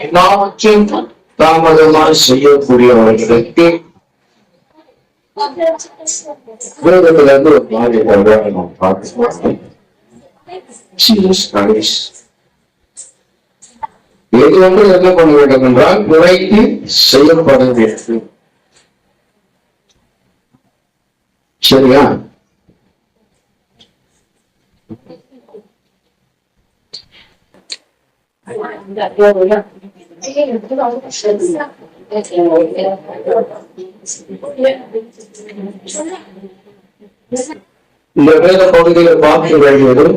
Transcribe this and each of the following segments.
எல்லாவற்றையும் தாமதமாக செய்யக்கூடியவர்களுக்கு வேதத்திலிருந்து ஒரு மாதிரி நாம் பார்க்கிறோம். எது ஒன்று என்ன பண்ண வேண்டும் என்றால் முறைக்கு செய்யப்பட வேண்டும். சரியா? இந்த வேத பகுதியில பார்க்க வேண்டியது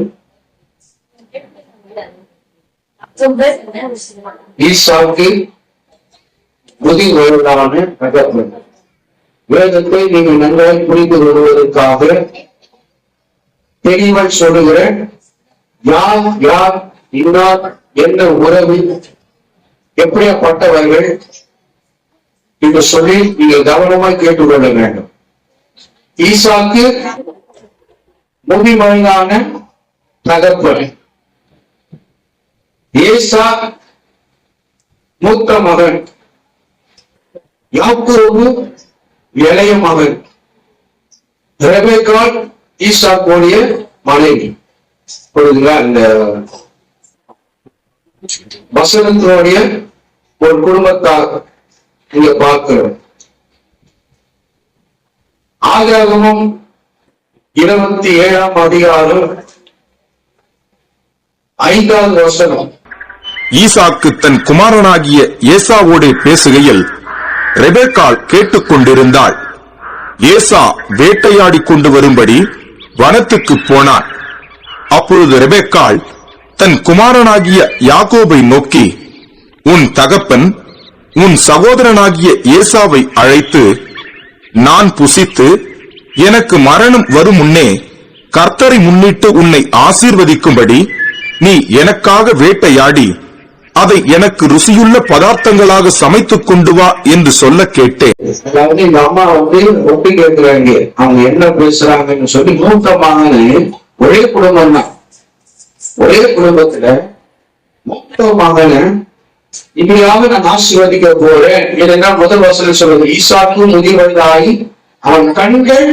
ஈசாக்கு முதிர்வயதான தகப்பன். வேதத்தை நீங்கள் நன்றாக புரிந்து கொள்வதற்காக தெளிவாய் சொல்லுகிறேன். யார் யார் இன்னார் என்ற உறவு எப்படியாப்பட்டவர்கள் என்று சொல்லி நீங்கள் கவனமாய் கேட்டுக்கொள்ள வேண்டும். ஈசாக்கு முதிர்வயதான தகப்பன், ஏசா மூத்த மகன், யாக்கோபு இளைய மகன், ரெபெக்காள் ஈசாக்குடைய மனைவி. புரியுதுங்களா? இந்த வசனத்தினுடைய ஒரு குடும்பத்தாக இங்க பார்க்கிறோம். ஆதியாகமம் 27ஆம் அதிகாரம் 5வது வசனம். ஈசாக்கு தன் குமாரனாகிய ஏசாவோடு பேசுகையில் ரெபெக்காள் கேட்டுக்கொண்டிருந்தாள். ஏசா வேட்டையாடி கொண்டு வரும்படி வனத்துக்கு போனான். அப்பொழுது ரெபெக்காள் தன் குமாரனாகிய யாக்கோபை நோக்கி, உன் தகப்பன் உன் சகோதரனாகிய ஏசாவை அழைத்து, நான் புசித்து எனக்கு மரணம் வரும் முன்னே கர்த்தரை முன்னிட்டு உன்னை ஆசீர்வதிக்கும்படி நீ எனக்காக வேட்டையாடி அதை எனக்கு ருசியுள்ள பதார்த்தங்களாக சமைத்துக் கொண்டு வா என்று சொல்ல கேட்டேன். அதாவது இந்த அம்மா ஒட்டி கேட்கிறாங்க, அவங்க என்ன பேசுறாங்கன்னு சொல்லி. மூத்தமான ஒரே குடும்பம் தான். ஒரே குடும்பத்துல மூத்த மகனை இப்படியாக நான் ஆசீர்வதிக்க போறேன். இதெல்லாம் முதல் வசனம் சொல்றது. ஈசாக்கு முதிர்வயதாகி அவன் கண்கள்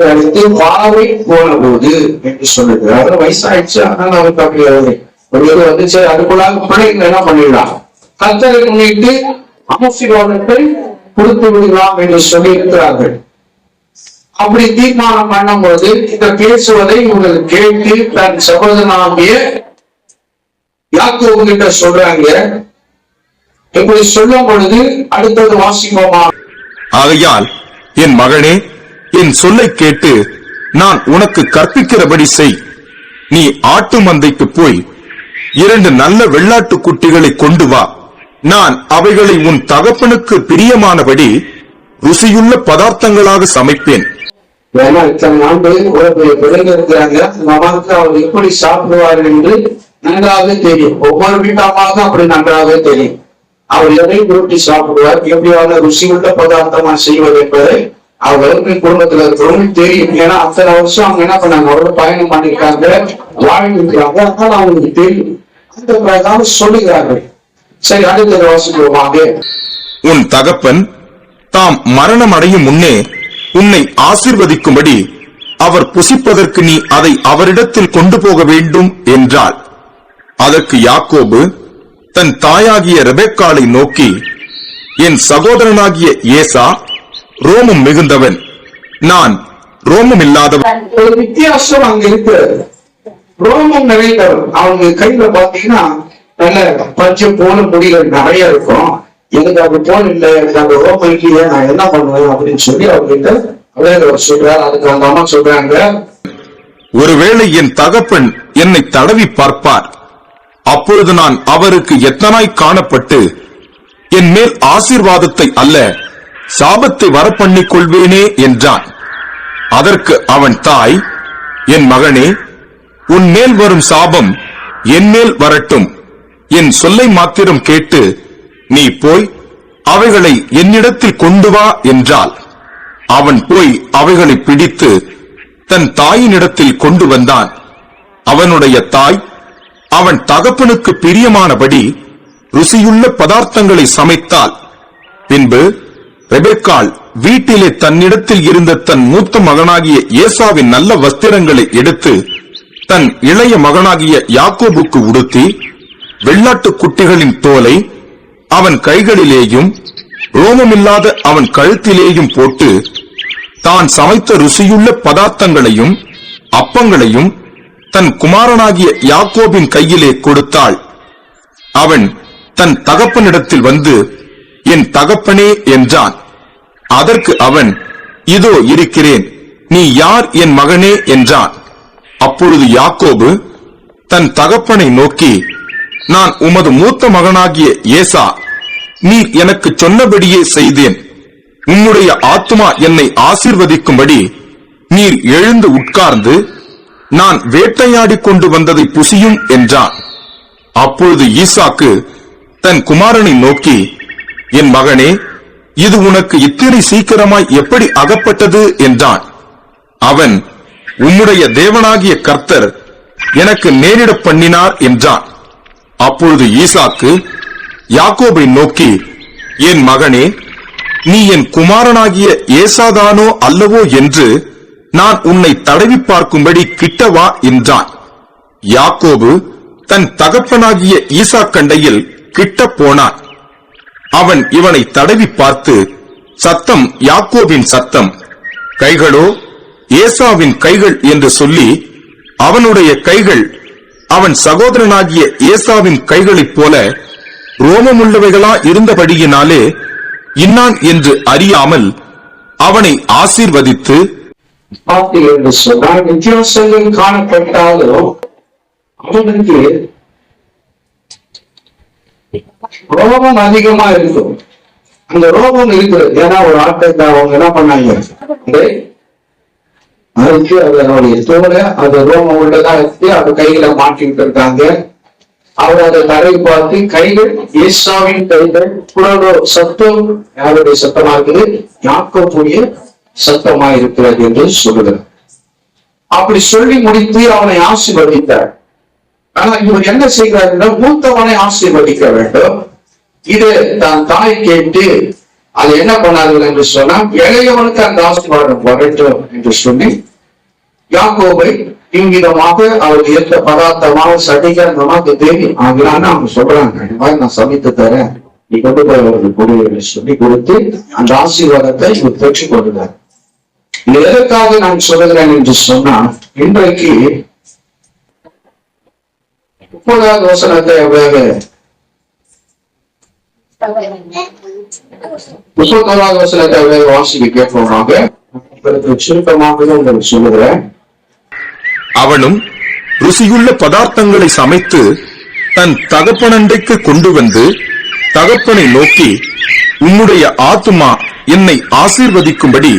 அழைத்து வாவை போன போது என்று சொல்லுது. அவர் வயசாயிடுச்சு, ஆனால் அவருக்கு அப்படி ஒரு இது வந்துச்சு. அதுக்குள்ளாக பிள்ளைங்க என்ன பண்ணிடலாம், கர்த்தரை முன்னிட்டு ஆசீர்வாதத்தை கொடுத்து விடலாம் என்று சொல்லி இருக்கிறார்கள். அப்படி தீர்மானம் பண்ணும் போது இந்த பேசுவதை இவர்கள் கேட்டு தன் சகோதரனாகிய யாக்கோபு கிட்ட சொல்றாங்க. இப்படி சொல்லும் பொழுது அடுத்தது வாசிப்போமா. ஆகையால் என் மகனே, என் சொல்லை கேட்டு நான் உனக்கு கற்பிக்கிறபடி செய். நீ ஆட்டு மந்தைக்கு போய் 2 நல்ல வெள்ளாட்டு குட்டிகளை கொண்டு வா. நான் அவைகளை உன் தகப்பனுக்கு பிரியமானபடி ருசியுள்ள பதார்த்தங்களாக சமைப்பேன். ஏன்னா இத்தனை ஆண்டு ஒரு பிள்ளைங்க இருக்கிறாங்க. நமக்கு அவர் எப்படி சாப்பிடுவார் என்று நன்றாக தெரியும். ஒவ்வொரு வீட்டாமாக அப்படி நன்றாக தெரியும். அவர் எதை விரும்பி சாப்பிடுவார், எப்படியான ருசியுள்ள பதார்த்தமா செய்வது என்பதை அவர்களுக்கு குடும்பத்துல இருக்கிறவங்க தெரியும். ஏன்னா அத்தனை வருஷம் அவங்க என்ன பண்ணாங்க, அவரோட பயணம் பண்ணிருக்காங்க, வாழ்ந்துருக்காங்க. அதனால அவங்களுக்கு தெரியும். அந்த பிரகாரம் சொல்லுகிறார்கள். சரி, அடுத்த வாசிப்போமாக. உன் தகப்பன் தாம் மரணம் அடையும் முன்னே உன்னை ஆசீர்வதிக்கும்படி அவர் புசிப்பதற்கு நீ அதை அவரிடத்தில் கொண்டு போக வேண்டும் என்றாள். அதற்கு யாக்கோபு தன் தாயாகிய ரெபெக்காளை நோக்கி, என் சகோதரனாகிய ஏசா ரோமம் மிகுந்தவன், நான் ரோமம் இல்லாதவன். ஒரு வித்தியாசம் அங்க இருக்கு. ரோமம் நிறைந்தவன். அவங்க கையில பாத்தீங்கன்னா நல்ல பஞ்சம் போன முடிகள் நிறைய இருக்கும். எனக்கு அது போல இல்லை, எனக்கு அந்த ரோமம் இல்லையே, நான் என்ன பண்ணுவேன் அப்படின்னு சொல்லி அவர்கிட்ட சொல்றாரு. அதுக்கு அந்த அம்மா சொல்றாங்க, ஒருவேளை என் தகப்பன் என்னை தடவி பார்ப்பார், அப்பொழுது நான் அவருக்கு எத்தனாய் காணப்பட்டு என் மேல் ஆசீர்வாதத்தை அல்ல சாபத்தை வரப்பண்ணிக் கொள்வேனே என்றான். அதற்கு அவன் தாய், என் மகனே, உன் மேல் வரும் சாபம் என் மேல் வரட்டும். என் சொல்லை மாத்திரம் கேட்டு நீ போய் அவைகளை என்னிடத்தில் கொண்டு வா என்றாள். அவன் போய் அவைகளை பிடித்து தன் தாயினிடத்தில் கொண்டு வந்தான். அவனுடைய தாய் அவன் தகப்பனுக்கு பிரியமானபடி ருசியுள்ள பதார்த்தங்களை சமைத்தாள். பின்பு ரெபெக்காள் வீட்டிலே தன்னிடத்தில் இருந்த தன் மூத்த மகனாகிய ஏசாவின் நல்ல வஸ்திரங்களை எடுத்து தன் இளைய மகனாகிய யாக்கோபுக்கு உடுத்தி வெள்ளாட்டு குட்டிகளின் தோலை அவன் கைகளிலேயும் ரோமமில்லாத அவன் கழுத்திலேயும் போட்டு தான் சமைத்த ருசியுள்ள பதார்த்தங்களையும் அப்பங்களையும் தன் குமாரனாகிய யாக்கோபின் கையிலே கொடுத்தாள். அவன் தன் தகப்பனிடத்தில் வந்து, என் தகப்பனே என்றான். அதற்கு அவன், இதோ இருக்கிறேன், நீ யார் என் மகனே என்றான். அப்பொழுது யாக்கோபு தன் தகப்பனை நோக்கி, நான் உமது மூத்த மகனாகிய ஏசா, நீர் எனக்கு சொன்னபடியே செய்தேன். உம்முடைய ஆத்துமா என்னை ஆசீர்வதிக்கும்படி நீர் எழுந்து உட்கார்ந்து நான் வேட்டையாடி கொண்டு வந்ததை புசியும் என்றான். அப்பொழுது ஈசாக்கு தன் குமாரனை நோக்கி, என் மகனே, இது உனக்கு இத்தனை சீக்கிரமாய் எப்படி அகப்பட்டது என்றான். அவன், உம்முடைய தேவனாகிய கர்த்தர் எனக்கு நேரிட பண்ணினார் என்றான். அப்பொழுது ஈசாக்கு யாக்கோபை நோக்கி, என் மகனே, நீ என் குமாரனாகிய ஏசாதானோ அல்லவோ என்று நான் உன்னை தடவி பார்க்கும்படி கிட்டவா என்றான். யாக்கோபு தன் தகப்பனாகிய ஈசாக்கண்டையில் கிட்ட போனான். அவன் இவனை தடவி பார்த்து, சத்தம் யாக்கோபின் சத்தம், கைகளோ ஏசாவின் கைகள் என்று சொல்லி, அவனுடைய கைகள் அவன் சகோதரனாகிய ஏசாவின் கைகளைப் போல ரோமமுள்ளவைகளா இருந்தபடியினாலே இன்னான் என்று அறியாமல் அவனை ஆசீர்வதித்து, என்று சொன்னால் வித்தியாசங்கள் காணப்பட்டாலும் அவனுக்கு ரோபம் அதிகமா இருக்கும். அந்த ரோபம் இருக்கிறது. ஏன்னா ஒரு ஆட்டை அவங்க என்ன பண்ணாங்க, அதுக்கு அதனுடைய தோலை அது ரோமம் உள்ளதா இருக்கு, அது கையில மாட்டிட்டு இருக்காங்க. அவர் அதை தடவை பார்த்து, கைகள் ஏசாவின் கைகள், சத்தம் யாருடைய சத்தமா இருக்குது, யாக்கோபுடைய சத்தமா இருக்கிறது என்று சொல்லுகிறார். அப்படி சொல்லி முடித்து அவனை ஆசீர்வதித்தார். ஆனா இவர் என்ன செய்கிறார், மூத்தவனை ஆசீர்வதிக்க வேண்டும். இது தான் தாய் கேட்டு அது என்ன பண்ணார்கள் என்று சொன்னா, இளையவனுக்கு அந்த ஆசீர்வாதம் வரட்டும் என்று சொல்லி யாக்கோபை இவ்விதமாக அவர் ஏற்ற பதார்த்தமாக சடிகரமாக தேவி ஆகிறான்னு அவங்க சொல்றாங்க. இந்த மாதிரி நான் சமைத்து தரேன், நீ கொண்டு போய் அவர்கள் கொடு சொல்லி கொடுத்து அந்த ஆசீர்வாதத்தை இவர் பெற்றுக் கொள்கிறார். இது எதற்காக நான் சொல்லுகிறேன் என்று சொன்னா, இன்றைக்கு 30வது வசனத்தை எவ்வளவு 31வது வசனத்தை எவ்வளவு வாசிக்க கேட்போமாக சுருக்கமாக உங்களுக்கு சொல்லுகிறேன். அவனும் ருசியுள்ள பதார்த்தங்களை சமைத்து தன் தகப்பனண்டைக்கு கொண்டு வந்து தகப்பனை நோக்கி, உம்முடைய ஆத்துமா என்னை ஆசீர்வதிக்கும்படி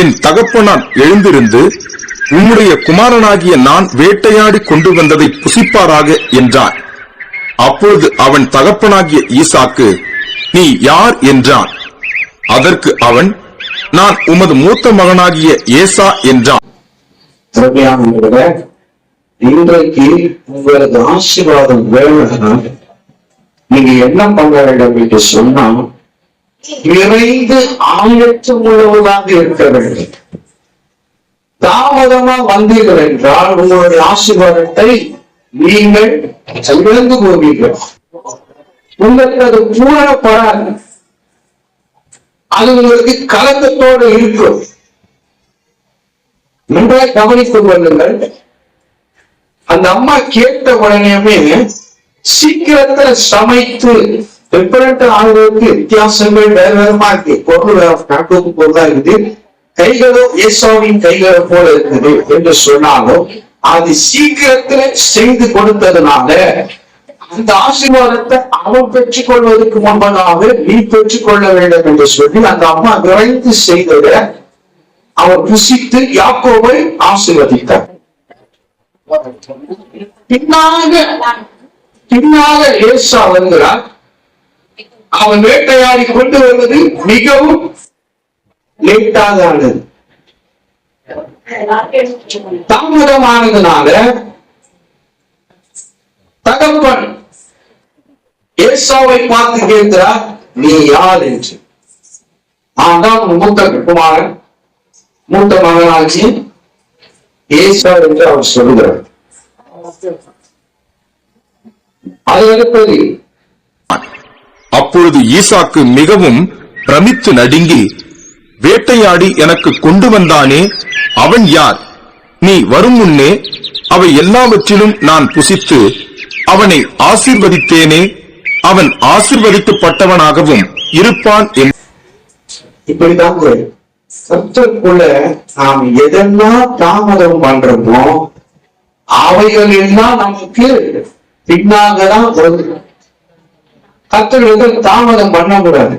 என் தகப்பனான் எழுந்திருந்து உம்முடைய குமாரனாகிய நான் வேட்டையாடி கொண்டு வந்ததை புசிப்பாராக என்றான். அப்பொழுது அவன் தகப்பனாகிய ஈசாக்கு, நீ யார் என்றான். அதற்கு அவன், நான் உமது மூத்த மகனாகிய ஏசா என்றான். இன்றைக்கு உங்களுக்கு ஆசீர்வாதம் வேணும்னா நீங்க என்ன பண்ண வேண்டும் என்று சொன்னா, விரைந்து ஆயத்தம் உள்ளவர்களாக இருக்க வேண்டும். தாமதமா வந்தீர்கள் என்றால் உங்களுடைய ஆசீர்வாதத்தை நீங்கள் இழந்து போவீர்கள். உங்களுக்கு அது பூரணப்படாது. அது உங்களுக்கு கலக்கத்தோடு இருக்கும். நன்றாய் கவனித்துக் கொள்ளுங்கள். அந்த அம்மா கேட்ட உடனேயுமே சீக்கிரத்துல சமைத்து டிஃபரெண்ட் ஆளுக்கு வித்தியாசங்கள் வேற வேறமா இருக்கு. பொருள் நாட்டுக்கு பொருளா இருக்குது. கைகளோ ஏசாவின் கைகளை போல இருக்குது என்று சொன்னாலும் அது சீக்கிரத்துல செய்து கொடுத்ததுனால அந்த ஆசீர்வாதத்தை அவன் பெற்றுக் கொள்வதற்கு முன்பதாக நீ பெற்றுக் கொள்ள வேண்டும் என்று சொல்லி அந்த அம்மா விரைந்து செய்தத அவர் புசித்து யாக்கோபை ஆசீர்வதித்தார். பின்னாக ஏசா வருகிறார். அவன் வேட்டையாடி கொண்டு வருவது மிகவும் லேட்டாக ஆனது. தாமதமானதுனால தகப்பன் ஏசாவை பார்த்து கேட்கிறார், நீ யார் என்று. ஆனான் மூத்த குமாரன், மூத்த மகனாட்சி ஏசா என்று அவர் சொல்கிறார். அது அடுத்தது, அப்பொழுது ஈசாக்கு மிகவும் பிரமித்து நடுங்கி, வேட்டையாடி எனக்கு கொண்டு வந்தானே அவன் யார்? நீ வரும் முன்னே அவை எல்லாவற்றிலும் நான் புசித்து அவனை ஆசீர்வதித்தேனே, அவன் ஆசீர்வதிக்கப்பட்டவனாகவும் இருப்பான் என்று. இப்படிதான் கர்த்தருக்குள்ள நாம் எதெல்லாம் தாமதம் பண்றோமோ அவைகள் எல்லாம் நமக்கு பின்னாகதான் வருது. கர்த்தருக்கு தாமதம் பண்ணக்கூடாது.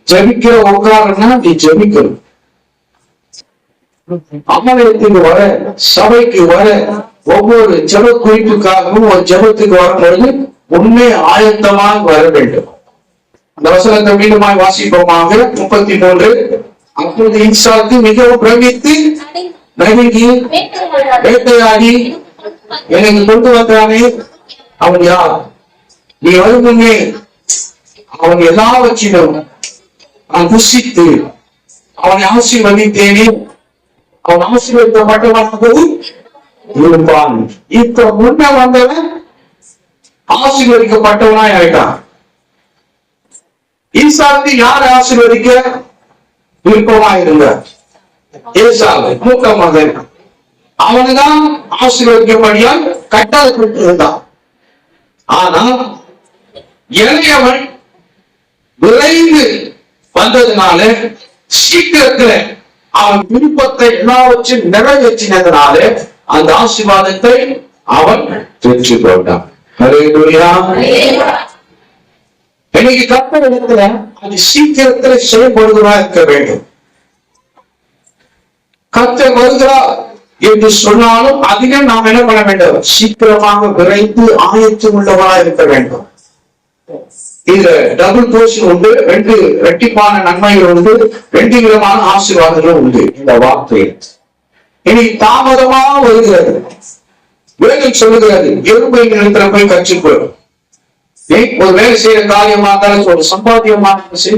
ஜபிக்கிற உட்காரன்னா நீ ஜபிக்கணும். அமலத்துக்கு வர, சபைக்கு வர, ஒவ்வொரு ஜப குறிப்புக்காகவும் ஒரு ஜபத்துக்கு வரும்பொழுது உண்மை ஆயத்தமாக வர வேண்டும். அந்த வசனத்தை மீண்டுமாய் வாசிப்போமாக. 33. அப்போது ஈசாக்கு மிகவும் பிரமித்து நடுங்கி, வேட்டையாடி எனக்கு கொண்டு வந்தானே அவன் யார்? நீ வரும் முன்னே அவன் எல்லாவற்றிலும் நான் புசித்து அவனை ஆசீர்வதித்தேனே, அவன் ஆசீர்வதிக்கப்பட்டவனாகவும் இருப்பான். இப்ப முன்ன வந்தவன் ஆசீர்வதிக்கப்பட்டவனா ஆயிட்டான். ஈசாக்கு யார் ஆசீர்வதிக்க விருப்பமா இருந்தார்? ஏசாவை, மூத்த மகன். அவனுதான் ஆசீர்வதிக்கப்படியால் கட்டாயப்பட்டு இருந்தான். ஆனா இளையவன் விரைந்து வந்ததுனால, சீக்கிரத்துல அவன் விருப்பத்தை எல்லாவற்றையும் நிறைவேற்றினதுனால அந்த ஆசீர்வாதத்தை அவன் பெற்றுக் கொண்டான். ஹல்லேலூயா. இன்னைக்கு கர்த்தர் இடத்துல அது சீக்கிரத்துல செயல்படுகிறதா இருக்க வேண்டும். கர்த்தர் வருகிறார் என்று சொன்னாலும் அதிகம் நாம் என்ன பண்ண வேண்டும்? சீக்கிரமாக விரைந்து ஆயத்தம் உள்ளவரா இருக்க வேண்டும். இதுல டபுள் போர்ஷன் உண்டு, 2 இரட்டிப்பான நன்மைகள் உண்டு, 2 விதமான ஆசீர்வாதங்களும் உண்டு இந்த வார்த்தையில். இனி தாமதமா வருகிறது. வேதம் சொல்லுகிறது, எறும்பை நிலத்துல போய் கற்றுக்கொள். ஒரு வேலை செய்யற காரியமா இருந்தாலும், ஒரு சம்பாத்தியமா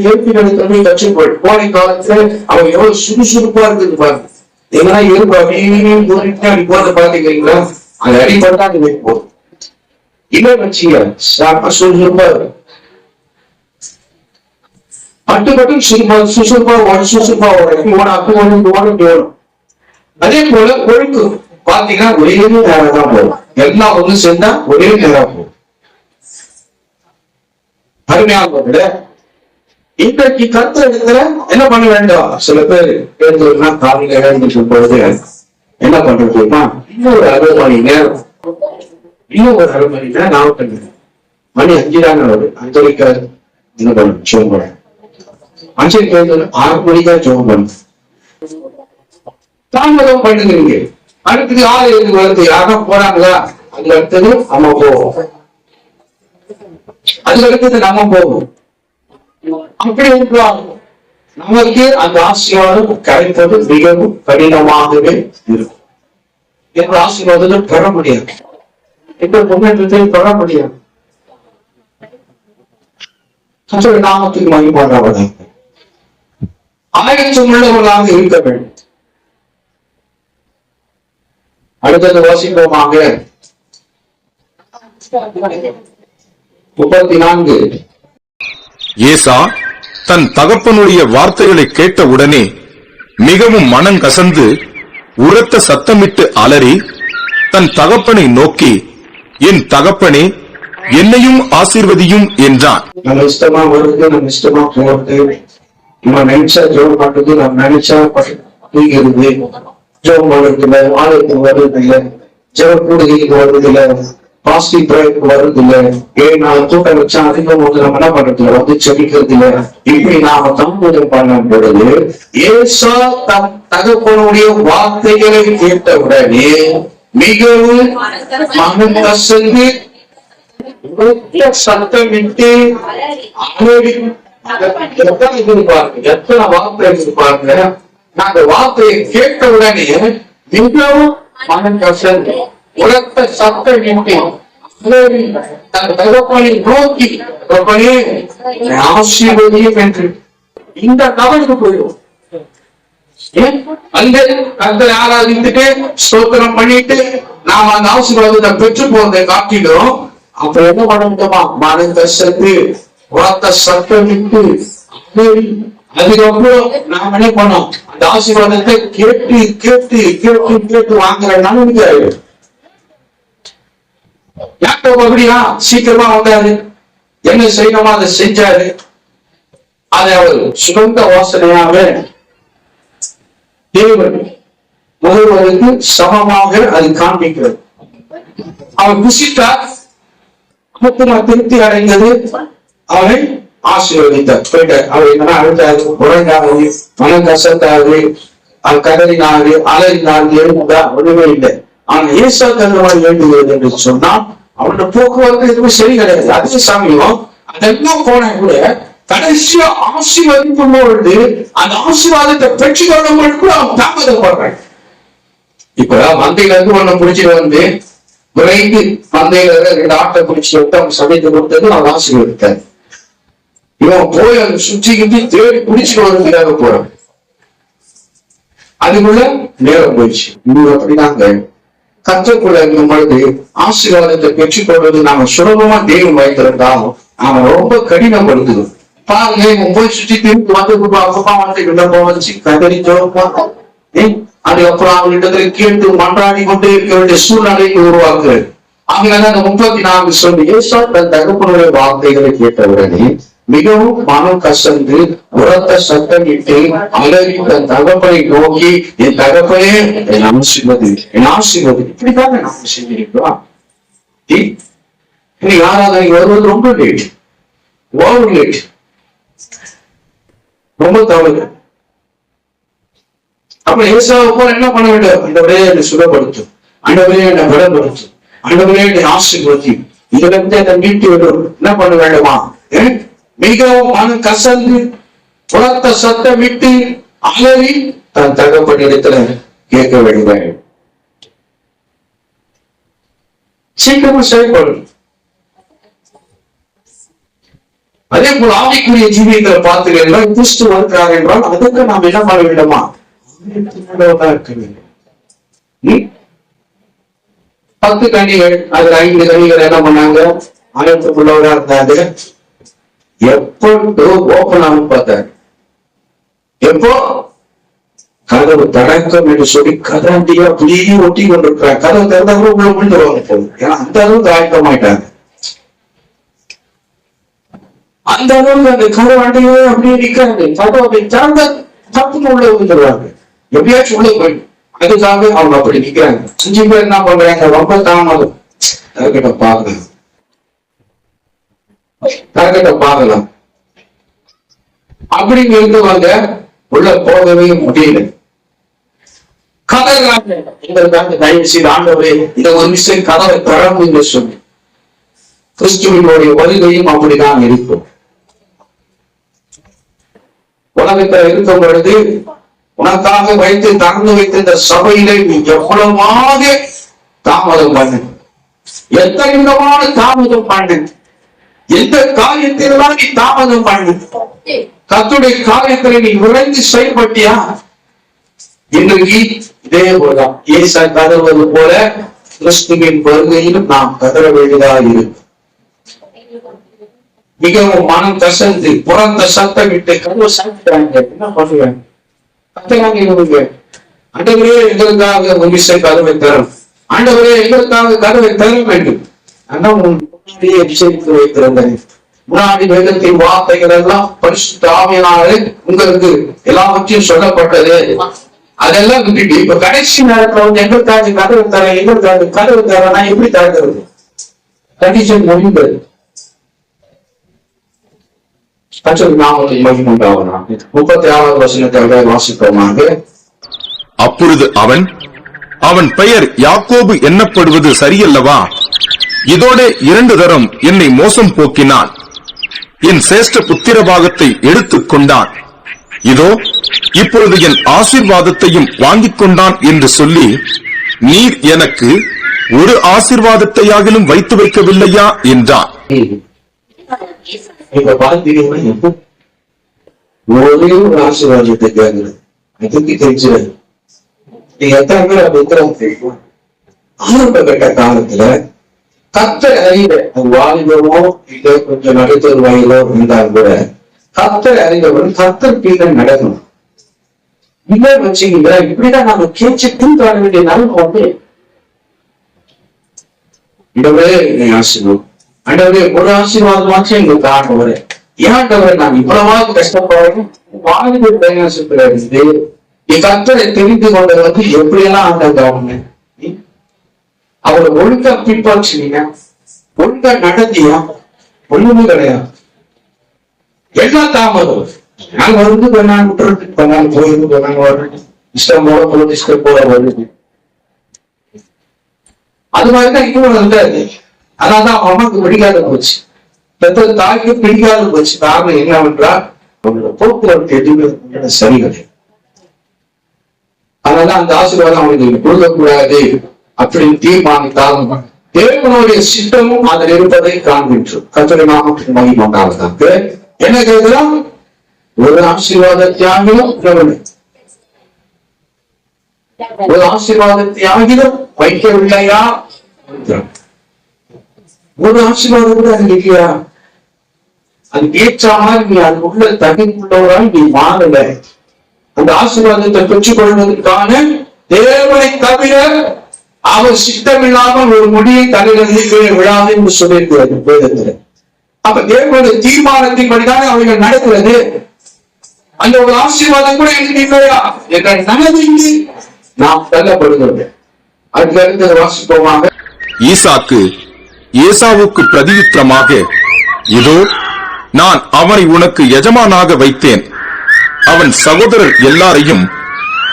எறும்பு நிலத்துல போய் கற்றுக்கொள். கோடை காலத்துல அவன் எவ்வளவு சுறுசுறுப்பா இருக்குது பாருங்க. எங்கன்னா எறும்பு அப்படி போறத பாத்துக்கிறீங்களா? அது அடிப்பட்டா நீங்க போதும். இல்லை வச்சுக்க சுறுசுறுப்பா பட்டு சுறுசுறுப்பா ஓடும். அதே போல ஒழுக்கு பாத்தீங்கன்னா ஒரே நேரம் தான் போகும். எல்லாம் ஒண்ணு சேர்ந்தா ஒரே நேரம் போகும். அருமையாக இன்றைக்கு கருத்து இடத்துல என்ன பண்ண வேண்டும்? சில பேர் எழுந்துனா காலையில எழுந்துட்டு பொழுது என்ன பண்றதுன்னா, இன்னும் ஒரு 60 மணி நேரம், இன்னும் ஒரு 60 மணி நேரம் நாவட்டும். மணி 5 தானே வருது, 5:30 என்ன பண்ணும்? ஜோம் பண்ண 5:30 6 மணிக்கா ஜோம் பண்ணு. தாமதம் பண்ணுங்க. அடுத்தது ஆள் எழுந்து வருது, யாரும் போறாங்களா? அதுல அடுத்தது நம்ம போவோம், அதுல அடுத்தது நம்ம போவோம். அப்படி என்றால் நமக்கு அந்த ஆசீர்வாதம் கிடைப்பது மிகவும் கடினமாகவே இருக்கும். என்ற ஆசீர்வாதத்தை பெற முடியாது, என்ற முன்னேற்றத்தை பெற முடியாது. நாமத்துக்கு மகிமைப்படுறவர்கள் ஆயத்தம் உள்ளவர்களாக இருக்க வேண்டும். அடுத்தது வாசிப்போமாக. 34. ஏசா தன் தகப்பனுடைய வார்த்தைகளை கேட்ட உடனே மிகவும் மனம் கசந்து உரத்த சத்தமிட்டு அலறி தன் தகப்பனை நோக்கி, என் தகப்பனே, என்னையும் ஆசீர்வதியும் என்றான். நம்ம இஷ்டமா வருது, நம்ம இஷ்டமா போறது, நம்ம நினைச்சா ஜோம் பண்றது, நம்ம நினைச்சா தூக்கிறது, ஜோம் பண்றது இல்லை, ஆலயத்துக்கு வர்றது இல்லை, ஜெப கூடுகைக்கு வர்றது இல்லை, பாசிட்டிவ் ப்ரேயருக்கு வர்றது இல்லை, 7 நாள் கூட்டம் வச்சா அதிகம் போது நம்ம என்ன பண்றது இல்லை, வந்து செபிக்கிறது இல்லை. இப்படி நாம தாமதம் பண்ணும் பொழுது ஏசா தன் தகப்பனுடைய வார்த்தைகளை கேட்ட உடனே மிகவும் மனம் கசந்து சத்தமிட்டு அலறி எத்தனை இது பாருங்க, எத்தனை வார்த்தை இருக்குது பாருங்க. நான் அந்த வார்த்தையை கேட்ட உடனே மிகவும் மனம் கசந்து உரத்த சத்தம் இட்டு தன் தகப்பனை நோக்கி, தகப்பனே ஆசீர்வதியும் என்று இந்த நபருக்கு போயிடும். அங்க கர்த்தரை ஆராதித்துட்டு ஸ்தோத்திரம் பண்ணிட்டு நாம அந்த ஆசீர்வாதத்தை பெற்று போறதை காட்டிலும் அப்ப என்ன பண்ண முடியுமா? மனம் கசந்து உரத்த சத்தம் இட்டு அதுக்கப்புறம் நாம என்ன பண்ணோம்? அந்த ஆசீர்வாதத்தை கேட்டு கேட்டு கேட்டு கேட்டு வாங்குற நம்பிக்கை. யாக்கோபு அப்படியா சீக்கிரமா வந்தாரு, என்ன செய்யணுமோ அதை செஞ்சாரு. அதை அவர் சுகந்த வாசனையாக தேவன் ஒருவருக்கு சமமாக அது காண்பிக்கிறது. அவர் புசித்தார், திருப்தி அடைந்தது, அவரை ஆசீர்வதித்தார். போயிட்டார். அவர் என்ன அழுத்தாரு, உறங்காரு, மனம் கசத்தாரு, கதறினாரு, அலறினாரு, எழுந்தா ஒண்ணுமே இல்லை. ஆனா ஏசா கருவாய் வேண்டுகிறது என்று சொன்னால் அவருடைய போக்குவரத்து எதுவும் சரி கிடையாது. அதே சமயம் அதெல்லாம் போனா கூட கடைசியா ஆசீர்வதிக்கும் பொழுது அந்த ஆசீர்வாதத்தை பெற்றுக்கொள்ளும் பொழுது கூட அவன் தாமதப்படுறான். இப்ப மந்தையில இருந்து ஒண்ணு பிடிச்சிட்டு வந்து விரைந்து மந்தையில 2 ஆட்டை பிடிச்சிட்டு வந்து அவன் சமைத்து கொடுத்தது அவன் ஆசீர்வதித்தார். இவன் போய் அதை சுற்றிக்கிட்டு தேடி பிடிச்சிட்டு வர்றதுக்காக போறான். அதுக்குள்ள நேரம் போயிடுச்சு. இன்னும் அப்படிதாங்க கற்றுக்குள்ள இருக்கும் பொழுது ஆசீர்வாதத்தை பெற்றுக்கொள்வது நாம சுலபமா தெய்வம் வைத்திருந்தாலும் அவன் ரொம்ப கடினப்படுத்துது. பாருங்க, இவன் போய் சுற்றி திரும்பி வந்து அப்பா வந்து விண்ணப்பம் வச்சு கதறி ஜோப்பான். அதுக்கப்புறம் அவங்களிடத்துல கேட்டு மன்றாடி கொண்டே இருக்க வேண்டிய சூழ்நிலைக்கு உருவாக்குறது. அவங்கதான் அந்த 34 சொல்லி ஏசா தன் தகப்பனுடைய வார்த்தைகளை கேட்ட உடனே மிகவும் மனம் கசந்து உரத்த சத்தம் இட்டு அலறி தன் தகப்பனை நோக்கி, என் தகப்பனே என் ஆசீர்வதி, என் ஆசீர்வதி. இப்படிதாங்க நாம செஞ்சிருக்கோம். இன்னைக்கு ஆராதனை வருவது ரொம்ப லேட், ஓவர் லேட், ரொம்ப தவறு. அப்ப ஏசாவை போல என்ன பண்ண வேண்டும்? ஆண்டவரே என்னை சுகப்படுத்தும், ஆண்டவரே என்னை பலப்படுத்தும், ஆண்டவரே என்னை ஆசீர்வதி, இதுல இருந்து என்னை மீட்டு விடும். என்ன பண்ண வேண்டுமா? மிகவும் மனம் கசந்து உரத்த சத்தம் விட்டு அலறி தன் தகப்பனிடத்துல கேட்க வேண்டும். சீக்கிரமா செயல்படும். அதே போல ஆவிக்குரிய ஜீவியங்களை பார்த்துக்கிறீங்களா? கிறிஸ்து வருகிறார் என்றால் அதுக்கு நாம் என்ன பண்ண வேண்டுமா? இருக்க வேண்டும். 10 கனிகள், அதுல 5 கனிகள் என்ன பண்ணாங்க? ஆயத்துக்குள்ளவரா இருந்தாங்க. எப்போ டோர் ஓபன் ஆகும் பார்த்தாரு, எப்போ கதவு தடக்கம் என்று சொல்லி கதாண்டியா அப்படியே ஒட்டி கொண்டிருக்கிறார். கதவு திறந்தவங்க உள்ள முடிந்துருவாங்க போகுது. ஏன்னா அந்த அளவுக்கு ஆயத்தமாயிட்டாங்க. அந்த அளவுக்கு அந்த கதவாண்டியே அப்படியே நிற்கிறாங்க. கதவை திறந்த தப்புன்னு உள்ள விழுந்துருவாங்க. எப்படியாச்சும் உள்ள போயிடும். அதுக்காக அவங்க அப்படி நிக்கிறாங்க. 5 பேர் என்ன பண்றாங்க? ரொம்ப தாமதம். தரக்கிட்ட பார்க்கலாம், தரக்கிட்ட பார்க்கலாம் அப்படின்னு இருந்தவங்க உள்ள போகவே முடியல. கதறாங்க. எங்களுக்காக தயவு செய்து ஆண்டவரே இந்த ஒரு விஷயம் கதவை திறந்து என்று சொல்லி. கிறிஸ்துவினுடைய வருகையும் அப்படிதான் இருக்கும். உலகத்தில் இருக்கும் பொழுது உனக்காக வைத்து திறந்து வைத்த இந்த சபையிலே நீ எவ்வளவாக தாமதம் பண்ணு, எத்தனை விதமான தாமதம் பண்ணு, எந்த காரியத்திலாம் நீ தாமதம் பண்ணு, கர்த்தருடைய காரியத்தில் நீ விரைந்து செயல்பட்டியா? இன்றைக்கு இதே போலதான் ஏசா கதறுவது போல கிறிஸ்துவின் வருகையிலும் நாம் கதற வேண்டியதாக இருக்கும். மிகவும் மனம் கசந்து புறந்த சத்தம் விட்டு கதவை சாப்பிட்டாங்க. என்ன பண்ணுவேன்? ஆண்டவரே எங்களுக்காக ஒரு விஷயம் கதவை தரும், ஆண்டவரே எங்களுக்காக கதவை தர வேண்டும். முன்னாடியே எச்சரித்து வைத்திருந்தேன். முன்னாடி வேதத்தின் வார்த்தைகள் எல்லாம் பரிசுத்த ஆவியினாலே உங்களுக்கு எல்லாவற்றையும் சொல்லப்பட்டது. அதெல்லாம் விட்டுட்டு இப்ப கடைசி நேரத்துல வந்து எங்களுக்காக கதவு தர, எங்களுக்காக கதவு தர, நான் எப்படி தரது? கண்டிஷன் முடிந்தது. நாம 36வது வசனத்தை வாசிப்போமாக. அப்பொழுது அவன் பெயர் யாக்கோபு எண்ணப்படுவது சரியல்லவா? இதோட 2 தரம் என்னை மோசம் போக்கினான். என் சிரேஷ்ட புத்திர பாகத்தை எடுத்துக் கொண்டான். இதோ இப்பொழுது என் ஆசீர்வாதத்தையும் வாங்கிக் கொண்டான் என்று சொல்லி, நீர் எனக்கு ஒரு ஆசீர்வாதத்தையாகிலும் வைத்து வைக்கவில்லையா என்றான். இப்ப பார்த்தீங்கன்னா ஒரே ஒரு ஆசீர்வாதத்தை கேட்கிறது. அதுக்கு தெரிஞ்சது நீங்க எத்தனை பேர் அப்படி இருக்கிறாங்க தெரியுமா? ஆரம்ப கட்ட காலத்துல கர்த்தர் அறிந்த வாலிபமோ இல்ல கொஞ்சம் நடுத்தர் வயலோ இருந்தாலும் கூட கர்த்தர் அறிந்தவன் கர்த்தர் கீழே நடக்கணும். இல்ல வச்சீங்களா இப்படிதான் நாம கேச்சுட்டு வர வேண்டிய நிலைமை வந்து இடவே ஆசீர்வாதம் அண்டவரே ஒரு ஆசீர்வாதமாச்சும் எங்களுக்கு ஆண்டவரே ஏன்டவரை நான் இவ்வளவாக கஷ்டப்படுறேன் வாலிப பிரயாசத்துல இருந்து என் கர்த்தரை தெரிந்து கொண்டது வந்து எப்படியெல்லாம் ஆண்டாங்க அவங்க அவரை ஒழுங்கா பின்பற்றினீங்க ஒழுங்கா நடத்தியா ஒண்ணுமே கிடையாது. எல்லா தாமதம் நாங்க வந்து பண்ணாங்க விட்டுறது பண்ணாங்க போயிருந்து பண்ணாங்க வர்றது இஷ்டம் போல போது இஷ்டம் போல வருது. அது மாதிரிதான் இன்னும் வந்தாரு. அதான் அம்மாவுக்கு பிடிக்காத போச்சு, பெற்ற தாய்க்கு பிடிக்காத போச்சு. காரணம் என்னவென்றால் அவங்களோட போக்குவரத்து எதுவுமே சரி கிடையாது. அதனால அந்த ஆசீர்வாதம் அவங்களுக்கு கொடுக்கக்கூடாது அப்படின்னு தீர்மானித்தாலும் தேவனுடைய சித்தமும் அதில் இருப்பதை காண்கின்றோம். கர்த்தருடைய நாமத்திற்கு மகிமை உண்டாவதாக. என்ன கேட்கிறோம்? ஒரு ஆசீர்வாதத்தையாகிலும் ஒரு ஆசீர்வாதத்தையாகிலும் வைக்கவில்லையா? ஒரு ஆசீர்வாதம் கூட அது இல்லையா? அது ஏற்றாமல் நீ அது உள்ள தகுதியுள்ளவரால் நீ மாறல. அந்த ஆசீர்வாதத்தை பெற்றுக் கொள்வதற்கான தேவனை தவிர அவர் சித்தம் இல்லாமல் ஒரு முடியை தலையிலிருந்து கீழே விழாது என்று சொல்லியிருக்கிறது வேதத்தில். அப்ப தேவனுடைய தீர்மானத்தின் படிதான் அவைகள் நடக்கிறது. அந்த ஒரு ஆசீர்வாதம் கூட எனக்கு இல்லையா என்ற நனதிக்கு நாம் தள்ளப்படுகிறது. அடுத்த வாசிப்போமாக. ஈசாக்கு ஏசாவுக்கு பிரதியுத்தரமாக, இதோ நான் அவனை உனக்கு எஜமானாக வைத்தேன். அவன் சகோதரர் எல்லாரையும்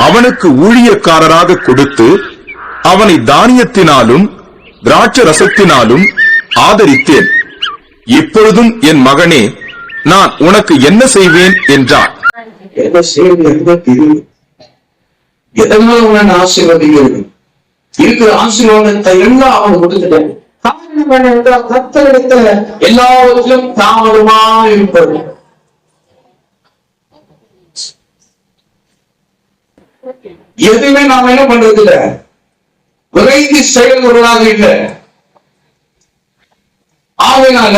அவனுக்கு ஊழியக்காரராக கொடுத்து அவனை தானியத்தினாலும் திராட்சை ரசத்தினாலும் ஆதரித்தேன். இப்பொழுதும் என் மகனே, நான் உனக்கு என்ன செய்வேன் என்றான். என்ன செய்வது எதனால உன்னை ஆசீர்வதிக்கிறது இருக்கிற ஆசீர்வாதத்தை எல்லாம் அவன் கொடுத்துட்டேன். கர்த்தரிடத்துல எல்லாவற்றிலும் தாமதமா இருப்பது. எதுவுமே நாம என்ன பண்றது இல்ல, விரைந்து செயல்படுவதாக இல்லை. ஆகையினால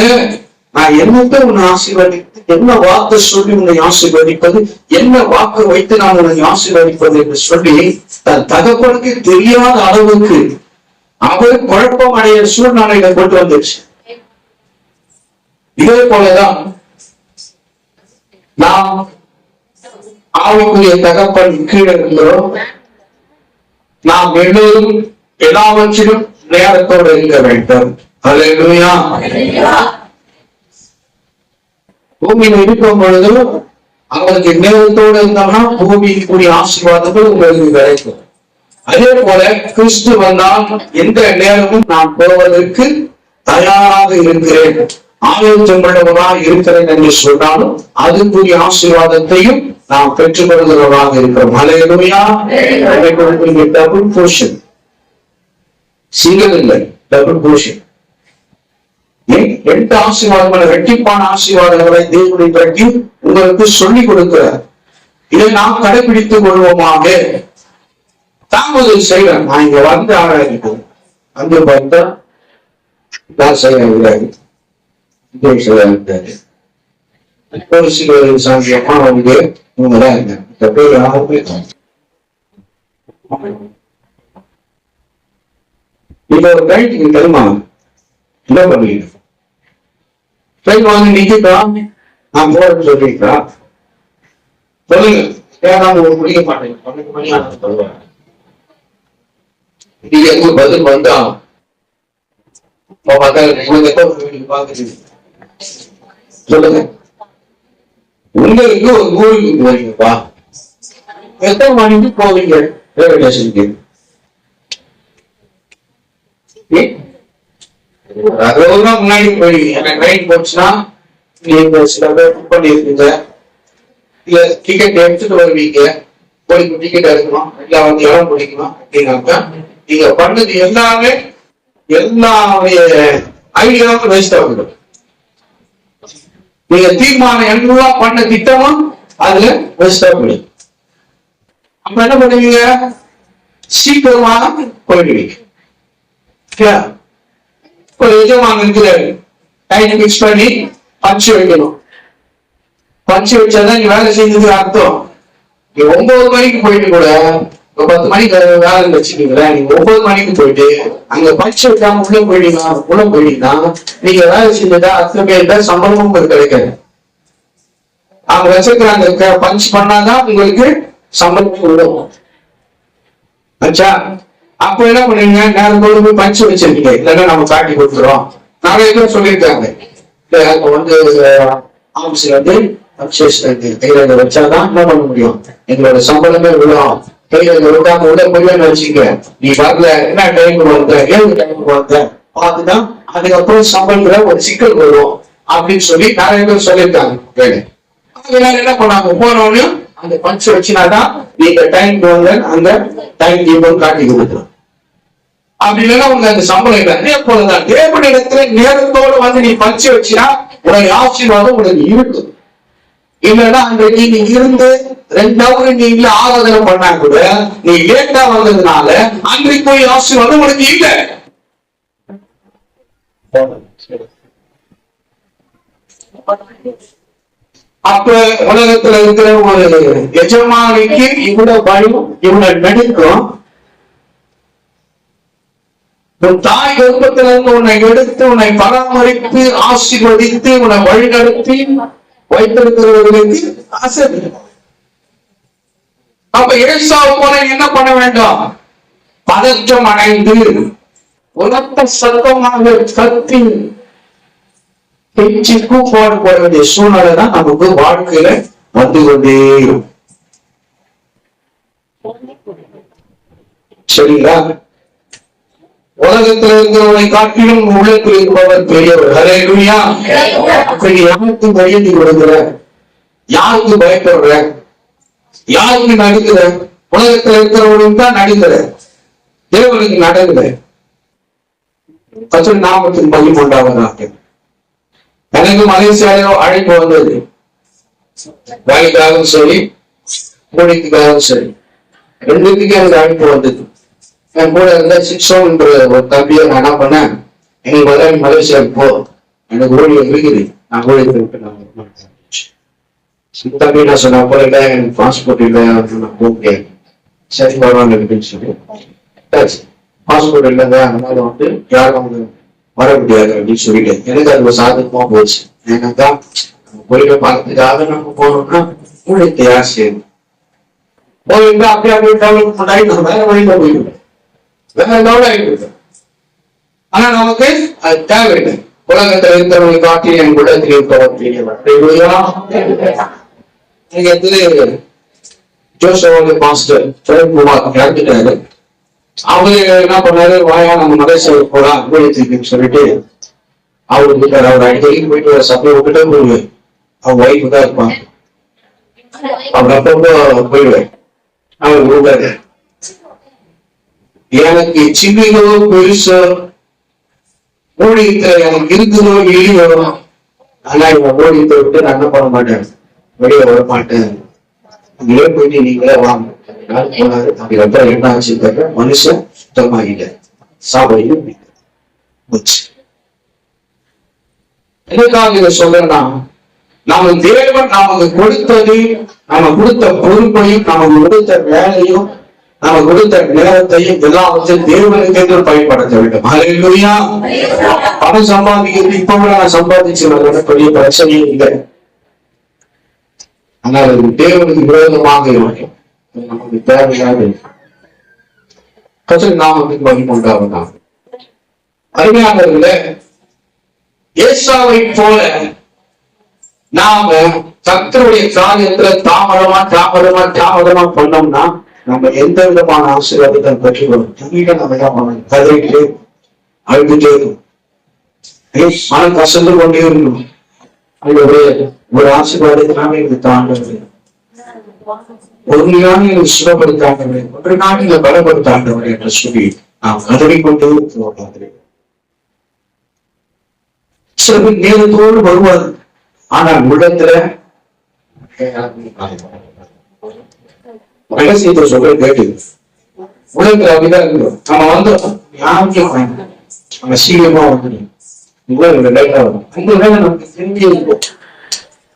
நான் என்னத்தை உன்னை ஆசீர்வதித்து என்ன வாக்கு சொல்லி உன்னை ஆசீர்வதிப்பது, என்ன வாக்கு வைத்து நான் உன்னை ஆசீர்வதிப்பது என்று சொல்லி தன் தகப்பனுக்கு தெரியாத அளவுக்கு அவர் குழப்பம் அடைய சூழ்நிலைகளை கொண்டு வந்துச்சு. இதே போலதான் நாம் ஆவிக்குரிய தகப்பன் கீழே இருக்கிறோம். நாம் எல்லோரும் எல்லாவற்றிலும் நேரத்தோடு இருக்க வேண்டும். அல்லேலூயா. பூமியில் இருக்கும் பொழுது அவங்களுக்கு நேரத்தோடு இருந்தோம்னா பூமியில் கூடிய ஆசீர்வாதங்கள் உங்களுக்கு கிடைக்கும். அதே போல கிறிஸ்து வந்தால் எந்த நேரமும் நான் போவதற்கு தயாராக இருக்கிறேன், ஆயத்தமுள்ளவராக இருக்கிறேன் என்று சொன்னாலும் அதுக்குரிய ஆசீர்வாதத்தையும் நாம் பெற்றுக் கொள்கிறவராக இருக்கிறோம். அல்லேலூயா. டபுள் போர்ஷன், சிங்கிள் இல்லை, டபுள் போர்ஷன். எந்த ஆசீர்வாதமான இரட்டிப்பான ஆசீர்வாதங்களை தேவனை பற்றி உங்களுக்கு சொல்லிக் கொடுக்கிறார். இதை நாம் கடைபிடித்துக் கொள்வோமாக. தாமதம் செய்யலாம். நான் இங்க வந்து ஆராய்ச்சிப்போம், அங்க பார்த்தா நான் செய்யறாரு, ஒரு சில சாங்கியமா வந்து இவங்கதான் இருக்காங்க. யாருமே இப்ப ஒரு கைட்டுக்கு தெரியுமா என்ன பண்ணுவீங்க? ட்ரெயின் வாங்கி நிக்கிட்டான், நான் போறேன்னு சொல்லிட்டா சொல்லுங்க, ஏதாவது ஒரு முடிய மாட்டேங்க. 12 மணி ஆனது சொல்லுவாங்க. நீங்க எங்க பதில் வந்தா சொல்லுங்க, உங்களுக்கு ஒரு ஊருக்கு போறீங்கப்பா, எத்தனை மணிக்கு போவீங்க ரயில்வே ஸ்டேஷனுக்கு? 60 ரூபா முன்னாடி போயிருக்கீங்க. ட்ரெயின் போச்சுன்னா நீங்க சில பேர் புக் பண்ணிருக்கீங்க, இல்ல டிக்கெட் எடுத்துட்டு வருவீங்க, போய் டிக்கெட் எடுக்கணும், இல்ல வந்து இடம் பிடிக்கணும் அப்படின்னாக்கா நீங்க பண்ணது எல்லாமே எல்லாருடைய ஐடியாவும் வேஸ்ட் ஆகுது. நீங்க தீர்மானம் எல்லாம் பண்ண திட்டமும் அதுல வேஸ்ட் ஆகுது. அப்ப என்ன பண்ணுவீங்க? சீக்கிரமாக போயிடுவீங்க. ஒரு எஜமான இருக்கிறாரு, டைம் பிக்ஸ் பண்ணி பஞ்சு வைக்கணும். பஞ்சு வச்சாதான் நீங்க வேலை செஞ்சதுக்கு அர்த்தம். நீங்க 9 மணிக்கு போயிட்டு கூட 10 மணிக்கு வேலை வச்சுக்கீங்களேன், நீங்க 9 மணிக்கு போயிட்டு அங்க பஞ்சு வைக்காம உள்ள போயிட்டீங்கன்னா நீங்க வேலை செஞ்சதா அத்தனை பேர் சம்பளமும் உங்களுக்கு கிடைக்காது. அவங்க வச்சிருக்கிறாங்க பஞ்ச் பண்ணாதான் உங்களுக்கு சம்பளமும் விடும். அப்ப என்ன பண்ணுவீங்க? நேரம் போய் பஞ்சு வச்சிருக்கீங்க, இல்லைன்னா நம்ம காட்டி கொடுத்துறோம். நிறைய பேர் சொல்லியிருக்காங்க, வந்து ஆபீஸ்ல வந்து கையில வச்சாதான் என்ன பண்ண முடியும், எங்களோட சம்பளமே விடும். கையில விடாம உள்ள போய் வச்சுக்க, நீ வரல, என்ன டைமுக்கு வந்த, ஏழு டைமுக்கு வந்த பார்த்துதான் அதுக்கப்புறம் சம்பளத்துல ஒரு சிக்கல் வரும் அப்படின்னு சொல்லி நிறைய பேர் சொல்லியிருக்காங்க. என்ன பண்ணாங்க? போனோன்னு அந்த பஞ்சு வச்சுனாதான் நீங்க டைம் வந்து அந்த டைம் தீபம் காட்டி கொடுக்கணும். அப்படி இல்லைன்னா உங்க அந்த சம்பளம் இல்லை. அதே போலதான் தேவனிடத்துல நேரத்தோடு வந்து நீ பஞ்சு வச்சினா உனக்கு ஆசீர்வாதம் உனக்கு இருக்கு. இல்லைன்னா அன்றைக்கு நீ இருந்து 2 hour நீங்க ஆராதனை பண்ணா கூட நீ லேட்டா வந்ததுனால அன்றைக்கு போய் ஆசீர்வாதம் உனக்கு இல்லை. அப்ப உலகத்துல இருக்கிற ஒரு எஜமானிக்கு இவ்வளவு பயம், இவ்வளவு நடுக்கம். உன் தாய் கர்ப்பத்திலிருந்து உன்னை எடுத்து உன்னை பராமரித்து ஆசீர்வதித்து உன்னை வழிநடத்தி வைத்திருக்கிறவர்களுக்கு ஆசை. அப்ப ஏசாவு போல என்ன பண்ண வேண்டாம்? பதற்றம் அடைந்து உலக சத்தமாக கத்தி கூப்பாடு போட வேண்டிய சூழ்நிலை தான் நமக்கு வாழ்க்கையில வந்து கொண்டே இருக்கும். சரிங்களா? உலகத்தில் இருக்கிறவனை காட்டிலும் உள்ளத்தில் இருப்பவர் பெரியவர். ஹல்லேலூயா. அப்படி யாருக்கு பயந்து கொடுக்கிற, யாருக்கு பயப்படுற, யாருக்கு நடுக்கிற? உலகத்தில் இருக்கிறவனுக்கு தான் நடுக்கிற, தேவனுக்கு நடக்கிற. கர்த்தர் நாமத்தின் மகிமை உண்டாவதாக. எனக்கு மலேசியாவிலோ அழைப்பு வந்தது, வேலைக்காகவும் சரி ஊழியத்துக்காகவும் சரி, ரெண்டுத்துக்கு எனக்கு அழைப்பு வந்தது. என் கூட இருந்த சிக்ஷோன்ற ஒரு தம்பியை நான் என்ன பண்ணேன், எனக்கு முதல்ல மலேசியாவுக்கு போ, எனக்கு ஊழியம் இருக்குது, நான் ஊழியத்தை விட்டு நான் தம்பி நான் சொன்ன போல இல்லை, எனக்கு பாஸ்போர்ட் இல்லை, நான் போக முடியாது. சரி பரவாயில்ல அப்படின்னு சொல்லி பாஸ்போர்ட் இல்லைங்க, அதனால வந்து யாரும் அவங்க வர முடியாது அப்படின்னு சொல்லிட்டு எனக்கு அது ஒரு சாதகமா போச்சு. ஏன்னாக்கா போயிட்டு பார்க்கறதுக்காக நம்ம போனோம்னா ஊழியத்தை யார் செய்யணும்? போயிட்டு அப்படியே அப்படியே டெவலப் பண்ணாடி நம்ம வேற வழியில போயிடுவோம், வேற லெவல் ஆகிடுது. ஆனா நமக்கு அது தேவையில்லை. உலகத்தில் இருக்கிறவங்க காட்டி என் உலகத்தில் இருப்பவர் பெரியவர். ஜோசோட பாஸ்டர் பிரேம்குமார் இறந்துட்டாரு. அவரு என்ன பண்ணாரு, வாயா நம்ம மலேசியாவுக்கு போலாம் ஊழியத்துக்குன்னு சொல்லிட்டு அவரு இருக்காரு. அவர் அடிக்கடி போயிட்டு ஒரு சபையை விட்டுட்டு போடுவேன். அவங்க ஒய்ஃபு தான் இருப்பாங்க. அவர் அப்பப்போ போயிடுவேன். அவர் விடுவாரு. எனக்கு சின்னதோ பெருசோ ஊழியத்துல எனக்கு இருக்குதோ இல்லையோ, ஆனா இவன் ஊழியத்தை விட்டு நான் என்ன பண்ண மாட்டேன், வெளியே வர மாட்டேன். நீங்களே போயிட்டு நீங்களே வாங்க போனாரு. அதுக்கப்புறம் என்ன ஆச்சு, மனுஷன் சுத்தமாகிட்ட சாபையும் எனக்காக இதை சொல்றேன்னா, நம்ம தேவன் நமக்கு கொடுத்தது, நம்ம கொடுத்த பொறுப்பையும் நமக்கு கொடுத்த வேலையும் நமக்கு கொடுத்த நேரத்தையும் எல்லாவற்றையும் தேவனுக்கு என்று பயன்படுத்த வேண்டும். ஹல்லேலூயா. பணம் சம்பாதிக்கிறது இப்ப கூட நான் சம்பாதிச்சு பெரிய பிரச்சனையே இல்லை. ஆனால் அது தேவனுக்கு விரோதமாக இருக்கும், நமக்கு தேவையாக நாமத்துக்கு மகிமை உண்டாவதா. அருமையானவர்களே, ஏசாவை போல நாம கர்த்தருடைய காரியத்துல தாமதமா பண்ணோம்னா நம்ம எந்த விதமான ஆசீர்வாதத்தை பெற்றுக்கொள்ளும். நம்ம என்ன பண்ணணும், கதறிட்டு அழுதுட்டே இருக்கும், மனம் கசந்து கொண்டே இருக்கணும். ஒரு ஆசீர்வாதத்தினால எனக்கு தாண்டது, ஒரு நாள் எனக்கு சுகப்படுத்தாண்டவரே, ஒரு நாள் இதை பலப்படுத்தாண்டவரே என்று சொல்லி நாம் கதறிக்கொண்டே போகாது. சில பேர் நேரத்தோடு வருவார், ஆனால் உள்ளத்துல ரகசியத்தை சொல்ற கேட்டு உலகத்துல அப்படிதான் இருக்கும். நம்ம வந்து யாருக்கும் நம்ம சீக்கிரமா வந்துடும், நமக்கு தெரிஞ்சு இருக்கும்.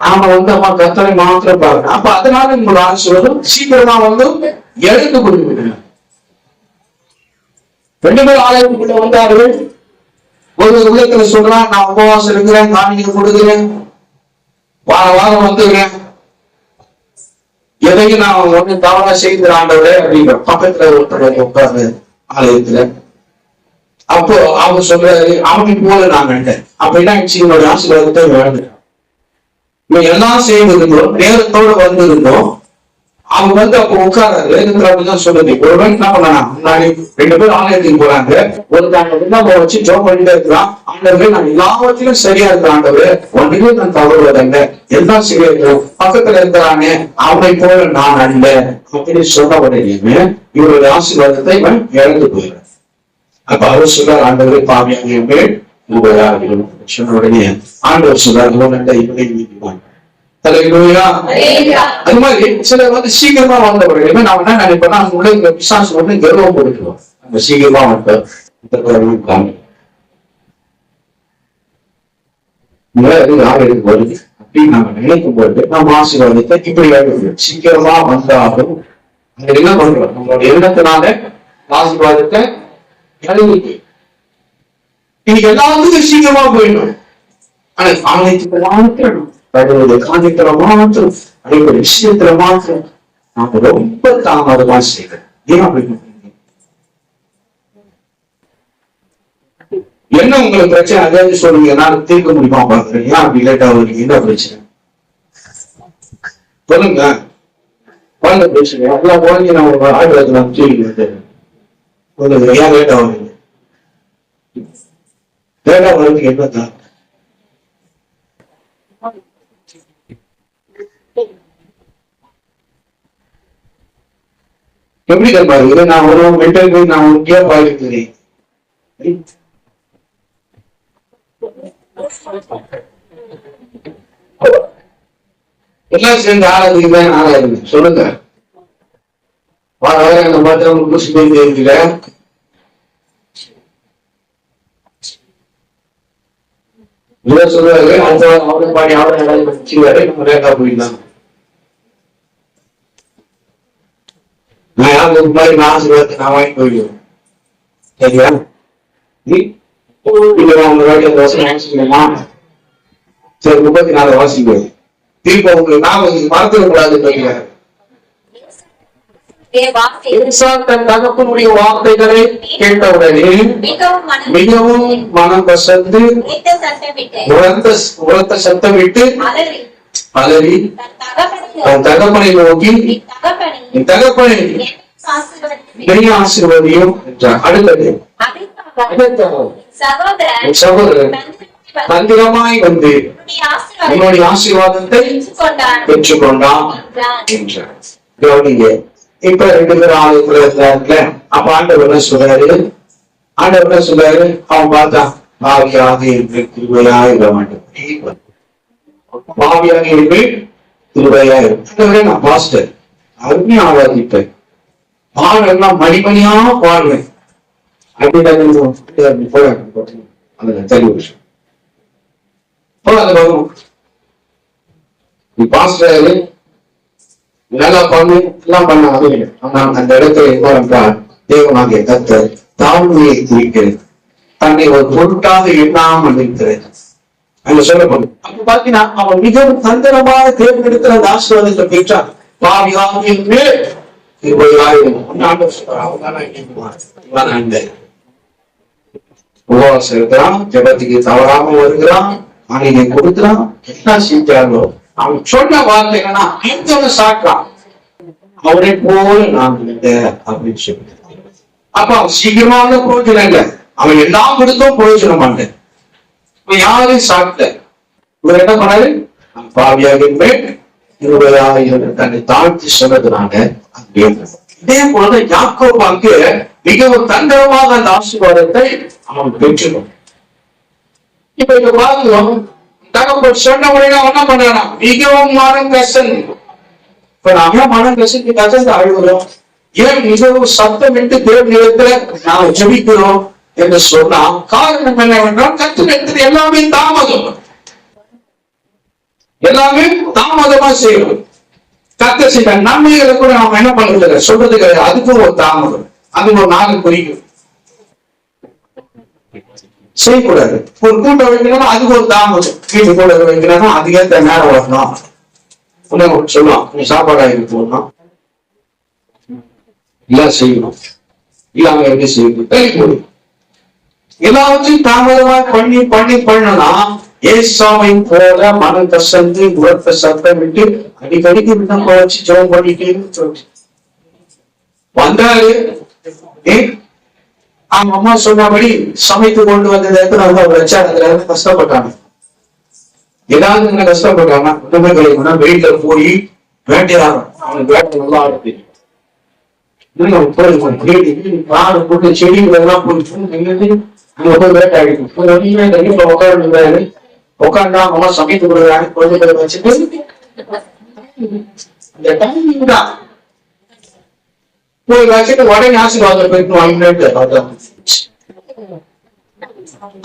நாம வந்து அம்மா கத்தனை மாத்திரம் பார்க்கணும். அப்ப அதனால உங்களோட ஆசீர்வாதம் சீக்கிரமா வந்து எடுத்து கொடுக்க. 2 பேர் ஆலயத்துக்குள்ள வந்தார்கள். ஒரு உள்ளத்துல சொல்றான், நான் உபவாசம் இருக்கிறேன், காணிக்கை கொடுக்கிறேன், வாரம் வந்துக்கிறேன், எதையும் நான் ஒண்ணு தவறா செய்து ஆண்டவரே அப்படிங்கிற. பக்கத்துல ஒருத்தர் உட்கார்ந்து ஆலயத்துல. அப்போ அவங்க சொல்றாரு, அவனை போல நான் கண்டேன். அப்ப என்ன ஆயிடுச்சு, என்னோட ஆசீர்வாதத்தை வேண்டுறேன். எல்லாம் செய்திருந்தோம், நேரத்தோடு வந்திருந்தோம். அவங்க வந்து அப்ப உட்காராரு. அப்படிதான் சொல்லுது. ஒருவன் என்ன பண்ணா, முன்னாடி 2 பேர் ஆலயத்துக்கு போறாங்க. ஒருத்தவங்க வச்சு ஜோம் பண்ணிட்டே இருக்கிறான். ஆண்டவரே, நான் எல்லாவற்றிலும் சரியா இருக்கிறான் ஆண்டவரே, ஒன்றுமே நான் தவறுவதல்ல, எல்லாம் சரியா இருக்கிறோம். பக்கத்துல இருக்கிறானே அவனை போல நான் அல்ல அப்படின்னு சொன்ன உடனே இவருடைய ஆசீர்வாதத்தை இவன் இழந்து போயிடுறான். அப்ப அவர் சொல்றார், ஆண்டவரே பாவியாக மேல் சொன்ன உடனே ஆண்டவர் சொல்றார், இவனை நீதிவான். அது மாதிரி சில வந்து சீக்கிரமா வந்தவர்கள் நான் என்ன நினைப்பேன்னா, அவங்க உள்ள இந்த விசுவாசம் வந்து கர்வம் கொடுக்கிறோம். நம்ம சீக்கிரமா வந்து ஆளுக்கு வருது அப்படின்னு நம்ம நினைக்கும் போது நம்ம ஆசீர்வாதத்தை இப்படி சீக்கிரமா வந்தாலும் என்ன பண்றோம், நம்மளோட எண்ணத்தினால ஆசீர்வாதத்தை இன்னைக்கு எல்லாத்துக்கும் சீக்கிரமா போயிடணும். ஆனா ஆலயத்துக்கு மாத்திரம், காரியத்துல மாத்திரம், அனைவரு விஷயத்துல மாத்திரம் நாம ரொம்ப தாமதமா செய்யறோம். ஏன் அப்படி என்ன உங்களுக்கு பிரச்சனை? அதாவது சொல்லுங்க, என்னால தீர்க்க முடியுமா பாக்குறேன். ஏன் அப்படி லேட்டா வருவீங்க? என்ன பிரச்சனை சொல்லுங்க. குழந்தை பிரச்சனை எல்லாம் குழந்தை நான் ஒரு ஆயிரத்துல சொல்லுங்க, ஏன் லேட்டா வருவீங்க? லேட்டா வர்றதுக்கு என்னதான் எப்படி பாரு, இதை நான் ஒரு மென்டல் நான் முக்கிய பாதிக்கிறேன். எல்லாம் சேர்ந்து ஆளாதுக்கு தான் ஆளாது. சொல்லுங்க, அந்த பார்த்து அவங்க குசி போய் தெரியல. சொல்லுவாரு, அவங்க பாடி அவரை வச்சுக்காரு, நம்ம ரேகா போயிடலாம். நான் யாருக்கு மாதிரி நான் ஆசீர்வாதத்தை நான் வாங்கி போயிடுவேன். சரியா? உங்க வேலையை வாசிக்கணுமா? சரி, 34 வாசிக்குவேன். திரும்ப உங்களுக்கு நான் மறந்துட கூடாது. தகப்பனுடைய வார்த்தைகளை கேட்டவுடனே மிகவும் மனம் கசந்து உரத்த சத்தமிட்டு அலறி தன் தகப்பனை நோக்கி, என் தகப்பனை பெரிய ஆசீர்வாதியும் என்றார். அடுத்தது சகோதரன் தந்திரமாய் வந்து உன்னுடைய ஆசீர்வாதத்தை பெற்றுக்கொண்டான் என்றார். கவனிங்க, இப்ப 2 பேரும் ஆலயத்துல இருந்தாருல. அப்ப ஆண்டவர் என்ன சொல்றாரு? ஆண்டவர் என்ன சொல்றாரு? அவன் பார்த்தான், பாவியாக இருக்கு கிருபையாக இருக்க மாட்டேன், பாவியாக இருக்கு கிருபையா இருக்கு. நான் பாஸ்டர் அருமையா ஆராதிப்பேன், பாடலாம் மணிமணியா பாடுவேன் அப்படின்னு போய் அந்த தெளிவு விஷயம் நீ பாஸ்டர் நல்லா பண்ணு எல்லாம் பண்ண அதில்லை. ஆனால் அந்த இடத்துல என்ன என்றால், தேவனாகிய கர்த்தர் தாழ்மையை குறிக்கிறது, தன்னை ஒரு பொருட்டாக எண்ணாமல் இருக்கிறது அங்க சொல்லப்படும். அப்ப பாத்தீங்கன்னா அவன் மிகவும் தந்திரமாக தேர்ந்தெடுக்கிற அந்த ஆசீர்வாதத்தை பெற்றான். பாவியாக உபவாசம் இருக்கிறான், ஜபத்துக்கு தவறாம வருகிறான், அன்னைக்கு கொடுக்கிறான், எல்லாம் செஞ்சாங்களோ. அவன் சொன்ன வார்த்தை என்னன்னா, எந்த சாட்டான் அவனை போல நான் அப்படின்னு சொல்லி. அப்ப அவன் சீக்கிரமாக பிரயோஜனம் இல்லை, அவன் எல்லாம் கொடுத்தும் பிரயோஜனம் மாட்டேன். யாரையும் சாப்பிட்ட இவர் என்ன பண்ணாரு? பாவியாக இருப்பேன், 20,000 தன்னை தாழ்த்தி சொன்னதுனால அப்படியே. இதே போலதான் யாக்கோபாக்கு மிகவும் தந்திரமாக அந்த ஆசீர்வாதத்தை அவன் பெற்றுக்கணும். இப்ப இங்க பாக்குறோம், தகப்பன் சொன்ன உடனே என்ன பண்றானா? மிகவும் மனம் கசன். இப்ப நாம மனம் கசந்து கசந்து அழுகிறோம். ஏன் மிகவும் சத்தமிட்டு தேவனிடத்துல நாம் ஜெபிக்கிறோம் என்று சொன்னா காரணம் என்னவென்றால் கத்துக்கிறது எல்லாமே தாமதம், எல்லாமே தாமதமா செய்யணும். கத்த செய்த நன்மைகளை கூட நாம என்ன பண்றது சொல்றது கிடையாது. அதுக்கும் ஒரு தாமதம், அது ஒரு நாள் குறிக்கும். செய்யக்கூடாது. ஒரு கூட்டம் வைக்கணும்னா அதுக்கு ஒரு தாமதம், வீட்டு கூட வைக்கணும்னா அதுக்கேற்ற நேரம் வரணும். சொல்லுவான், நீ சாப்பாடு ஆகி போடணும், எல்லாம் செய்யணும், இல்லாம எப்படி செய்யணும், தெளிப்போடு எல்லாவற்றையும் தாமதமா பண்ணி பண்ணி பண்ணனா ஏசாவை போல மனம் கசந்து உரத்த சத்தம் விட்டு அடிக்கடிக்கு விண்ணப்ப வச்சு ஜெபம் பண்ணிட்டு வந்தாரு. அவங்க அம்மா சொன்னபடி சமைத்து கொண்டு வந்ததை வச்சா அதுல கஷ்டப்பட்டாங்க. ஏதாவது என்ன கஷ்டப்பட்டாங்க, குடும்பங்களை வெளியில போய் வேட்டையாடும். அவனுக்கு வேட்டை நல்லா ஆடுது. போட்டு செடிகள் எல்லாம் போயிட்டு அங்க போய் வேட்டையாடிக்கும். வீட்டுல உட்காந்து உட்காந்தா அம்மா சமைத்து கொடுக்குறாங்க. குழந்தைகளை வச்சுட்டு இந்த டைமிங் தான் போய் வச்சுட்டு உடனே ஆசீர்வாதம் போயிட்டு வாங்கிட்டு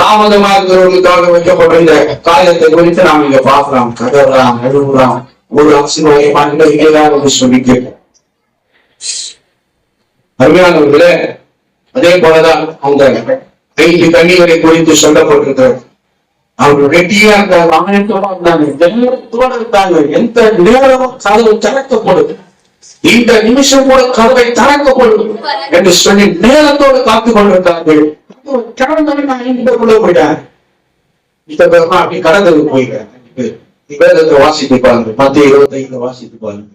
தாமதமா இருக்கிறவங்களுக்காக வைக்கப்பட்ட இந்த காரியத்தை குறித்து நாம் இங்க பாக்குறோம். கதறாம், எழுதுறாம், ஒரு ஆசீர்வாதம் சொல்லி கேட்டோம். அருமையானவர்களே, அதே போலதான் அந்த 5 கன்னிகளை குறித்து சொல்லப்பட்டிருக்கிறது. அவர்கள் வெட்டியா இருந்தாங்க, ஆணையத்தோட இருந்தாங்க, ஜென்மத்தோட இருந்தாங்க. எந்த நேரமும் கதவு திறக்கப்படும், இந்த நிமிஷம் கூட கதவை திறக்கப்படும் என்று சொல்லி நேரத்தோடு காத்துக் கொண்டிருந்தார்கள். போயிட்டேன் அப்படி கடந்தது போயிட்டேன். வேதத்தை வாசித்து பாருங்க, மத்திய 25 வாசித்து பாருங்க.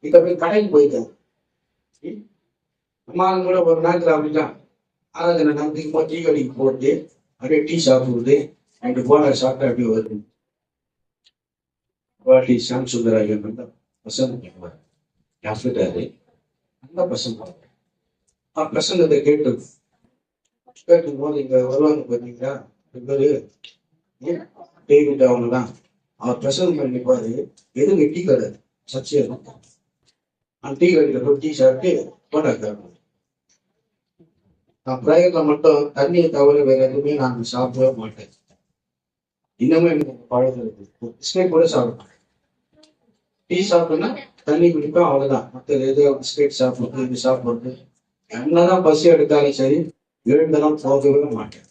இப்ப போய் கடைக்கு போயிட்டேன். அம்மா கூட ஒரு நேரத்துல அப்படிதான் ஆராதனை நம்பி டீ கடைக்கு போட்டு அப்படியே டீ சாப்பிடுறது, ரெண்டு போன சாப்பிட்டு அப்படியே வருது. பாட்டி சாம் சுந்தராயன் பசங்க கேட்பாரு, யாரு அந்த பசங்க பிரசங்கத்தை கேட்கும் போது இங்க வருவாங்க பார்த்தீங்களா, டேவிட் அவங்கதான் அவர் பிரசங்கம் பண்ணிப்பாரு. எதுங்க டீ கடை சர்ச்சை, டீ கடையில போய் டீ சாப்பிட்டு போட்டாக்காரு. நான் பிரயர்ல மட்டும் தண்ணியை தவிர வேற எதுவுமே நான் சாப்பிடவே மாட்டேன். இன்னமும் எனக்கு பழக்கம் இருக்கு. பிஸ்கெட் கூட சாப்பிடுவேன். டீ சாப்பிட்டேன்னா தண்ணி குடிப்பேன், அவ்வளவுதான். மற்ற எது பிஸ்கெட் சாப்பிடுறது, இது சாப்பிடுறது, என்னதான் பசி எடுத்தாலும் சரி எழுந்தெல்லாம் போகவே மாட்டேன்.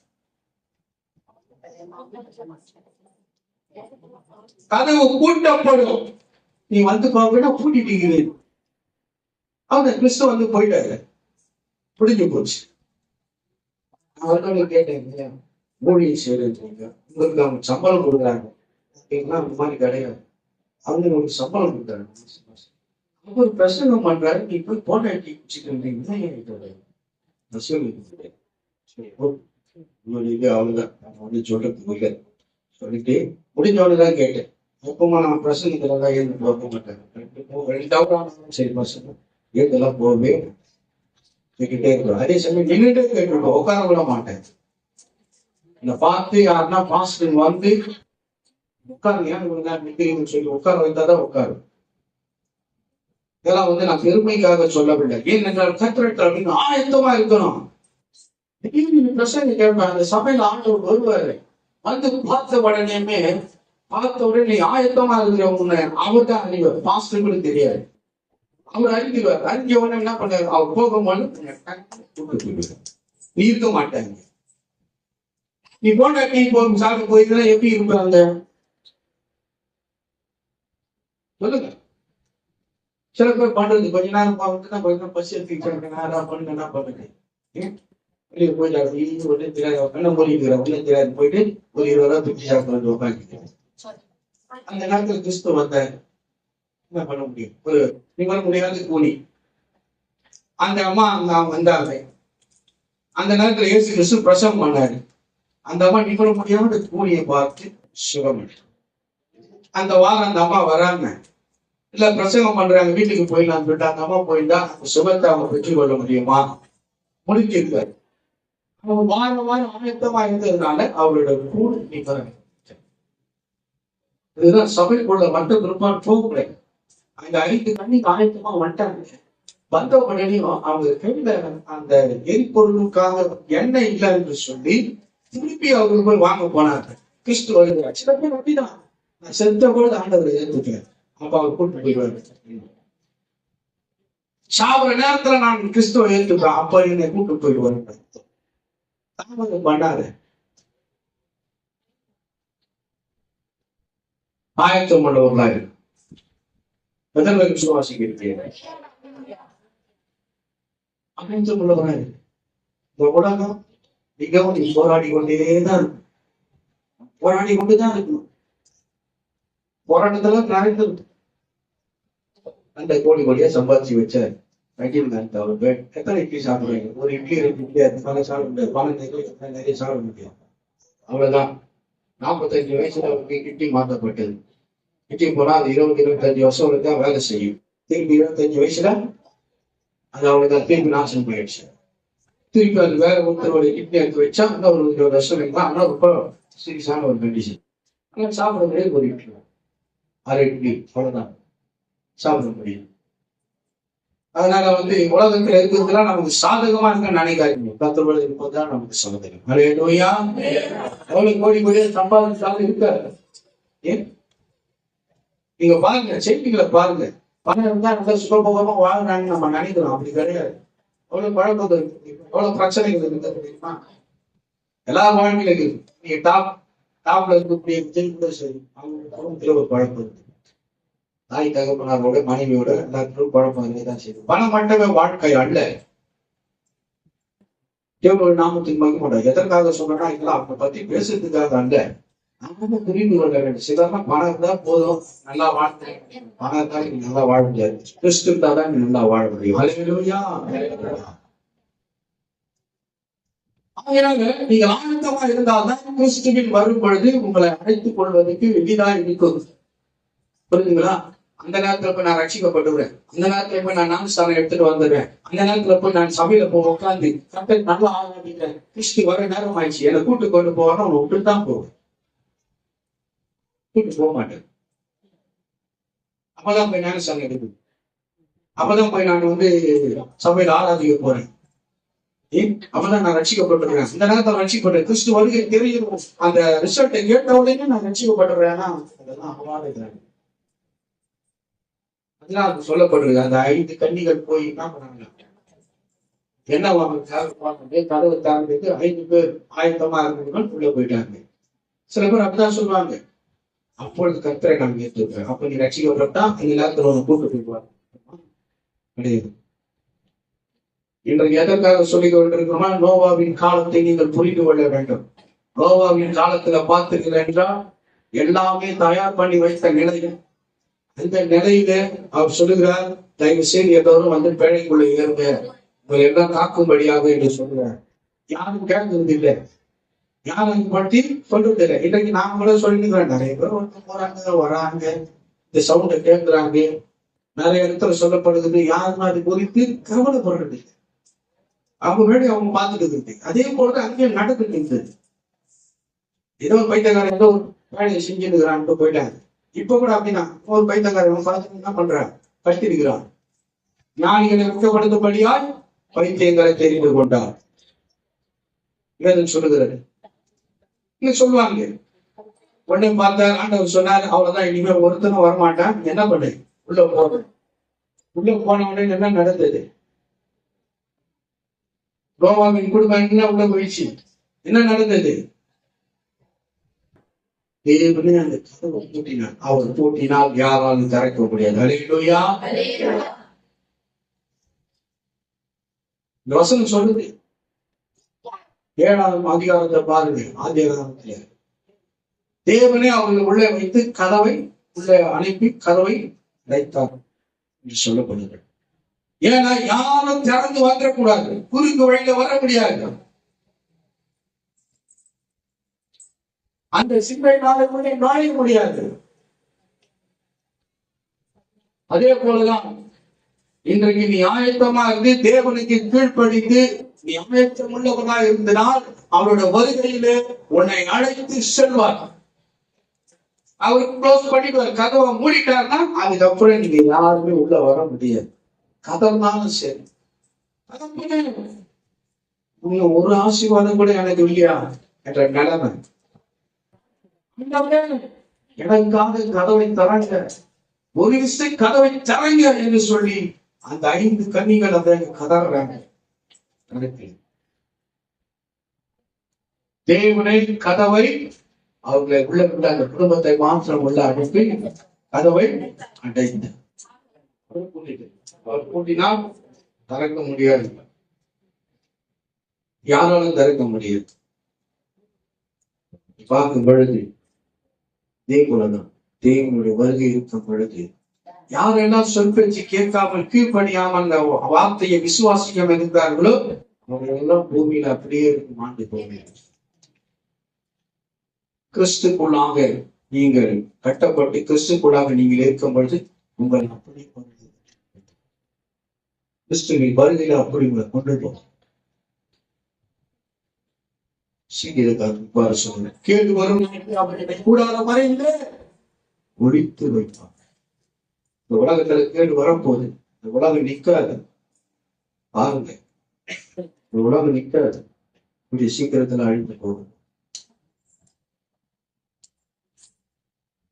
கதவு பூட்டப்படும், நீ வந்து போனா பூட்டிட்டீங்க. அவன் கிறிஸ்து வந்து போயிட்டாரு, புடிஞ்சு போச்சு. அவர்கள் கேட்டேன், ஊழியம் செய்யறீங்க, உங்களுக்கு அவங்க சம்பளம் கொடுக்குறாங்க அப்படின்னா அந்த மாதிரி கிடையாது. அவங்க உங்களுக்கு சம்பளம் கொடுக்குறாங்க. ஒரு பிரசங்கம் பண்றாரு, நீ போய் போட்டோ டீ குடிச்சுக்கிறீங்க அவ்வளவுதான் சொல்றதுக்கு சொல்லிட்டு முடிஞ்சவனதான் கேட்டேன். எப்பமா நான் பிரசங்கத்துல ஏந்து போக மாட்டேன். 2 சரி பசங்க ஏந்தெல்லாம் போகவே கேட்டுட்டே இருக்கிறோம். அதே சமயம் நின்றுட்டே கேட்டுருக்கோம், உட்கார விட மாட்டேன். இந்த பார்த்து யாருன்னா பாஸ்டர் வந்து உட்காருங்க, ஏன்னு சொல்லி உட்கார வைத்தாதான் உட்காரு. இதெல்லாம் வந்து நான் பெருமைக்காக சொல்லவில்லை. ஏனென்றால் கத்திரட்டு அப்படின்னு ஆயத்தமா இருக்கணும். பிரசங்க கேட்பேன், அந்த சபையில ஆண்டவர் வருவாரு, வந்து பார்த்த உடனே ஆயத்தமா இருக்கிறவங்க அவர் தான் அறிவார். பாஸ்டர்களுக்கு தெரியாது, அவர் அறிஞ்சுவார். அறிஞ்ச உடனே என்ன பண்ணாரு, அவர் போகும்போது நீ இருக்க மாட்டாங்க. நீ போனா டீ போகும் சாப்பிட்டு போயிருந்தா எப்படி இருப்பாங்க சொல்லுங்க. சில பேர் பண்றது கொஞ்ச நேரம் பார்த்துன்னா கொஞ்ச நேரம் பசி எடுத்து நேரம் பண்ணுங்க, என்ன பண்ணுங்க வெளியே போயிட்டு அப்படி ஒன்றும் தெரியாது, என்ன மொழிக்கிற ஒன்றும் தெரியாது, போயிட்டு ஒரு 20 ரூபா தூக்கி சாப்பிட்டு உட்காந்து. அந்த நேரத்தில் கிறிஸ்து வந்தாரு, என்ன பண்ண முடியும், ஒரு நீங்க முடியாது கூலி. அந்த அம்மா அங்க வந்தாங்க. அந்த நேரத்துல இயேசு கிறிஸ்து பிரசவம் பண்ணாரு. அந்த அம்மா நிகழ முடியாத கூலியை பார்த்து சுகம். அந்த வாரம் அந்த அம்மா வராங்க, இல்ல பிரசங்கம் பண்றாங்க, வீட்டுக்கு போயிடலாம் சொல்லிட்டு அந்த அம்மா போயிருந்தா அந்த சுகத்தை அவங்க பெற்றுக்கொள்ள முடியுமா? முடிச்சிருக்காரு. அவங்க வாரம் வாரம் ஆயத்தமா இருந்ததுனால அவரோட கூடு நிபந்தனை. இதுதான் சபைக்குள்ள மட்டும் பெரும்பாலும் போகல. அந்த 5 கண்ணிக்கு ஆயத்தமா வந்துட்டாங்க. வந்த உடனேயும் அவங்க கையில அந்த எரிபொருளுக்காக எண்ணெய் இல்லை என்று சொல்லி திருப்பி அவங்க போய் வாங்க போனாங்க. கிறிஸ்து வருகிறார். சில பேர் அப்படிதான், நான் செத்த பொழுது ஆண்டவரை ஏற்றுக்கிறேன், அப்ப அவர் கூட்டு போயிடுவாரு. சாவர நேரத்துல நான் கிறிஸ்துவ ஏற்றுக்கிறேன், அப்ப என்னை கூட்டு போயிடுவாரு. தாமதம் பண்ணாரு. ஆயத்தம் உள்ளவர்களா இருக்கு. எதற்கு விசுவாசிக்கிறீங்க? ஆயத்தம் உள்ளவர்களா இருக்கு. இந்த உலகம் மிகவும் போராடி கொண்டேதான் இருக்கும். போராடி கொண்டுதான் இருக்கணும். போராட்டத்துல நிறைய அந்த கோடியா சம்பாதிச்சு வச்சார். அவர் எத்தனை இட்லி சாப்பிடுறீங்க? ஒரு இட்லி 2 இட்லி அது சாப்பிட முடியாது. நிறைய சாப்பிட முடியாது. அவ்வளவுதான். 45 வயசுல அவருக்கு கிட்னி மாற்றப்பட்டது. கிட்னி போனா அது 20-25 வருஷம் தான் வேலை செய்யும். திருப்பி 25 வயசுல அது அவங்களுக்கு திருப்பி நாசம் போயிடுச்சு. திருப்பி அது வேற ஒருத்தருடைய கிட்னி எடுத்து வச்சா இன்னும் ஒரு 20 வருஷம் இருந்தா ஆனால் ரொம்ப சீரியஸான ஒரு கண்டிஷன். ஆனால் சாப்பிட முடியாது. ஒரு இட்லி 6 இட்லி அவ்வளவுதான் சாப்பிட முடியும். அதனால உலகத்துல இருக்கிறதுலாம் நமக்கு சாதகமா இருக்க நினைக்காதீங்க. கத்தோடு இருப்பதுதான் நமக்கு சாதகம். அல்லேலூயா. எவ்வளவு கோடியா சம்பாதிச்சாலும் இருக்காது. ஏன் நீங்க பாருங்க, செய்திகளை பாருங்க. பணம் இருந்தா நல்லா சுகபோகமா வாழ்றாங்க நம்ம நினைக்கிறோம். அப்படி கிடையாது. எவ்வளவு குழப்பங்கள் இருக்கு, எவ்வளவு பிரச்சனைகள் இருக்கு தெரியுமா? எல்லா வாழ்க்கையில இருக்கு. நீங்க டாப்ல இருக்கக்கூடிய விஜய் கூட சரி, அவங்க குடும்பத்துல ஒரு குழப்பம் இருக்கு. தாய் தகப்பனாரோட மனைவியோட எல்லாத்திலும் குழப்பம் தான் செய்யும். பணம் மட்டுமே வாழ்க்கை அல்ல. தேவனுடைய நாமத்தின் மகிமை. எதற்காக சொன்னா இதெல்லாம் அவங்க பத்தி பேசுறதுக்காக அல்ல. நம்ம புரிந்து கொள்ள வேண்டும். சிலர்லாம் பணம் இருந்தா போதும், நல்லா வாழ்க்கை. பணம் இருந்தாலும் நீங்க நல்லா வாழ முடியாது. கிறிஸ்து இருந்தாதான் நீங்க நல்லா வாழ முடியும். அல்லேலூயா. நீங்க ஆனந்தமா இருந்தால்தான் கிறிஸ்துவில் வரும் பொழுது உங்களை அழைத்துக் கொள்வதற்கு எளிதா இருக்கும். புரியுதுங்களா? அந்த நேரத்துல போய் நான் ரட்சிக்கப்பட்டுறேன், அந்த நேரத்துல போய் நான் ஞானஸ்தானம் எடுத்துட்டு வந்துடுறேன், அந்த நேரத்துல போய் நான் சபையில போய் உட்காந்து கர்த்தர் நல்லா ஆரம்பிக்கிறேன், கிறிஸ்து வர நேரம் ஆயிடுச்சு, என்னை கூட்டு கொண்டு போவாங்க, அவனை விட்டுதான் போவேன், கூட்டு போக மாட்டேன். அப்பதான் போய் ஞானஸ்தானம் எடுக்குது. அப்பதான் போய் நான் சபையில ஆராதிக்க போறேன். அப்பதான் நான் ரட்சிக்கப்பட்டுறேன். இந்த நேரத்தில் ரட்சிக்கப்பட்டேன். கிறிஸ்து வருகை தெரியும். அந்த ரிசல்ட்டை கேட்ட உடனே நான் ரட்சிக்கப்பட்டுறேன்னா அதெல்லாம் அபவாதம். அதெல்லாம் அது சொல்லப்படுறது. அந்த 5 கன்னிகள் போய் என்ன பண்ணாங்க, என்ன வாங்க கதவை தாண்டிட்டு 5 பேர் ஆயத்தமா இருந்தவர்கள் உள்ள போயிட்டாங்க. சில பேர் அப்படிதான் சொல்லுவாங்க, அப்பொழுது கர்த்தரை நான் ஏற்றுக்கிறேன். அப்ப நீ ரட்சிக்கப்பட்டா அந்த நேரத்தில் உன்னை கூட்டு போயிடுவாங்க. கிடையாது. இன்றைக்கு எதற்காக சொல்லிக் கொண்டிருக்கிறோமா? நோவாவின் காலத்தை நீங்கள் புரிந்து கொள்ள வேண்டும். நோவாவின் காலத்துல பார்த்துக்கிறேன் என்றால் எல்லாமே தயார் பண்ணி வைத்த நிலையில், அந்த நிலையில அவர் சொல்லுகிறார், தயவு செய்து எல்லோரும் பேழைக்குள்ள ஏறுங்க, உங்களை எல்லாம் காக்கும்படியாக என்று சொல்லுகிறார். யாரும் கேட்கறது இல்லை, யாரும் பற்றி சொல்றது இல்லை. இன்றைக்கு நாம கூட சொல்லிக்கிறோம். நிறைய பேர் போறாங்க வராங்க, இந்த சவுண்டை கேட்கிறாங்க, நிறைய இடத்துல சொல்லப்படுகிறது. யாருமே அது குறித்து கவலைப்படுறது இல்லை. அவங்க முன்னாடி அவங்க பார்த்துட்டு இருக்கு. அதே போல அங்கேயும் நடந்துட்டு இருந்தது. ஏதோ ஒரு பைத்தியக்காரன் ஏதோ ஒரு வேலையை செஞ்சுருக்கிறான்ட்டு போயிட்டாங்க. இப்ப கூட அப்படின்னா ஒரு பைத்தியக்காரன் பார்த்து என்ன பண்றான், கட்டிருக்கிறான். ஞானிகளை வெட்கப்படுத்தும்படியால் பைத்தியங்களை தெரிந்து கொண்டார் சொல்லுகிறது. இன்னும் சொல்லுவாங்க, உடனே பார்த்தா ஆண்டவர் சொன்னார், அவ்வளவுதான், இனிமே ஒருத்தனும் வரமாட்டான், என்ன பண்ணு, உள்ள போன. உள்ள போன உடனே என்ன நடந்தது? நோவாவின் குடும்பம் என்ன உள்ள போயிடுச்சு. என்ன நடந்தது? தேவனே அந்த கதவை பூட்டினார். அவர் பூட்டினால் யாராலும் திறக்க முடியாது. அல்லேலூயா. இந்த வசனம் சொல்லுது, 7ஆம் அதிகாரத்தை பாருங்க. ஆதியாகமத்திலே தேவனே அவர்கள் உள்ளே வைத்து கதவை உள்ளே அனுப்பி கதவை வைத்தார் என்று சொல்லப்படுகிறது. ஏன்னா யாரும் திறந்து வந்துடக்கூடாது, குறுக்கு வழியில வர முடியாது. அந்த சிந்தை நாளுக்குள்ளே நுழைய முடியாது. அதே போலதான் இன்றைக்கு நீ ஆயத்தமா இருந்து தேவனுக்கு கீழ்ப்படிந்து நீ ஆயத்தம் உள்ளவனா இருந்தனால் அவருடைய வருகையிலே உன்னை அழைத்து செல்வார். அவர் க்ளோஸ் பண்ணிடுவார், கதவை மூடிட்டார்னா அதுக்கப்புறம் நீங்க யாருமே உள்ள வர முடியாது. கதவுனாலும் சரி, இன்னும் ஒரு ஆசீர்வாதம் கூட எனக்கு இல்லையா என்ற நிலைமை. எனக்காக கதவை தரங்க, ஒரு விஷயம் கதவை தரங்க என்று சொல்லி அந்த 5 கன்னிகள் அதை கதறாங்க. தேவனை கதவை அவர்களை உள்ள விட்டு அந்த குடும்பத்தை மாத்திரம் உள்ள அனுப்பி கதவை அடைந்த அவர் கூட்டினால் திறக்க முடியாது, யாராலும் திறக்க முடியாது. பார்க்கும் பொழுது இதே போலதான் தேவனுடைய வருகை இருக்கும் பொழுது யாரெல்லாம் சொல் பேச்சு கேட்காமல் கீழ்ப்படியாமல் அந்த வார்த்தையை விசுவாசிக்க இருந்தார்களோ அவர்கள் எல்லாம் பூமியில அப்படியே இருக்கும், ஆண்டு போவீங்க. கிறிஸ்துக்குள்ளாக நீங்கள் கட்டப்பட்டு கிறிஸ்துக்குள்ளாக நீங்கள் இருக்கும் பொழுது உங்களை அப்படி கிறிஸ்துவின் வருகையில அப்படி உங்களை கொண்டு போகும். சீக்கிரக்காரர் சொல்ல கேடு வரும் கூடாத மறைந்து ஒழித்து வைப்பார். இந்த உலகத்துல கேடு வரப்போகுது, இந்த உலகம் நிக்காது. பாருங்க, இந்த உலகம் நிக்காது, கொஞ்சம் சீக்கிரத்துல அழிந்து போகும்.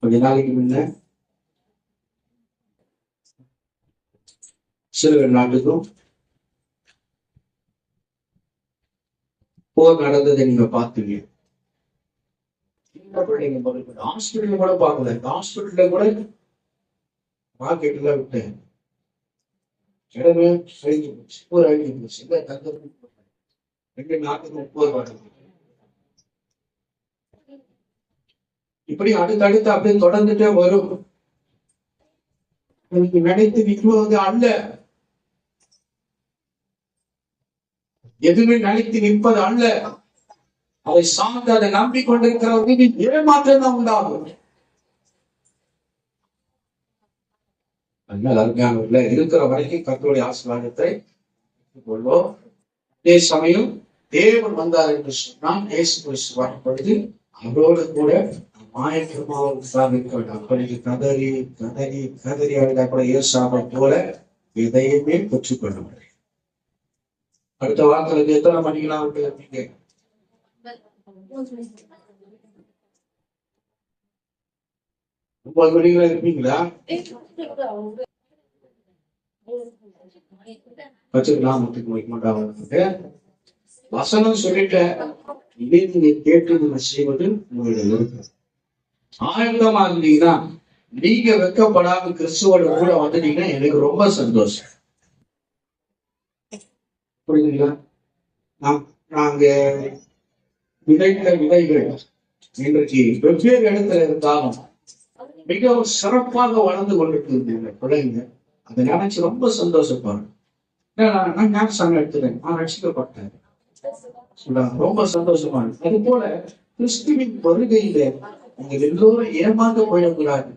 கொஞ்ச நாளைக்கு முன்ன இஸ்ரவேல் நாட்டுக்கும் போர் நடந்ததை நீங்க பார்த்தீங்க. ஹாஸ்பிட்டல் கூட பார்க்கல, ஹாஸ்பிட்டல்ல கூட மார்க்கெட்ல விட்டேன், இடமே அழிஞ்சு போச்சு, போர் அழிஞ்சு போச்சு. 2 நாட்டுக்கும் போர் வருது. இப்படி அடுத்தடுத்து அப்படியே தொடர்ந்துட்டே வரும். நினைத்து நிற்பது அல்ல, எதுவுமே நினைத்து நிற்பது அல்ல, அதை சார்ந்து அதை நம்பிக்கொண்டிருக்கிறவர்கள் ஏமாற்றம் தான் உண்டாகும். அதனால அருமையானவர்களே, இருக்கிற வரைக்கும் கர்த்தருடைய ஆசீர்வாதத்தை கொள்வோம். அதே சமயம் தேவன் வந்தார் என்று சொன்னால் இயேசு கிறிஸ்து வரும் பொழுது அவரோடு கூட அப்படி கதறி கதறி கதறி அழுதா கூட ஏசாமை போல எதையுமே பெற்றுக்கொள்ள முடியும். அடுத்த வாரத்துல எத்தனை மணிக்கெல்லாம் இருப்பீங்க? 9 மணிக்கெல்லாம் இருப்பீங்களா? வச்சுக்கலாம். வசனம் சொல்லிட்டேன், இதை நீங்க கேட்டு நீங்க செய்வது உங்களுடைய விருப்பம். ஆயத்தமா இருந்தீங்கன்னா நீங்க வெக்கப்படாம கிறிஸ்துவோட கூட வந்துட்டீங்கன்னா எனக்கு ரொம்ப சந்தோஷம். புரியுதுங்களா? நாங்க விதைத்த விதைகள் இன்றைக்கு வெவ்வேறு இடத்துல இருந்தாலும் மிகவும் சிறப்பாக வளர்ந்து கொண்டிருக்கிறது பிள்ளைங்க. அதை நினைச்சு ரொம்ப சந்தோஷப்படுறேன். நான் ஞாபகம் எடுத்துறேன், நான் ரட்சிக்கப்பட்டேன், ரொம்ப சந்தோஷமா இருக்கு. அது போல கிறிஸ்துவின் வருகையில நீங்க எல்லோரும் ஏமாந்து போயிடக்கூடாது.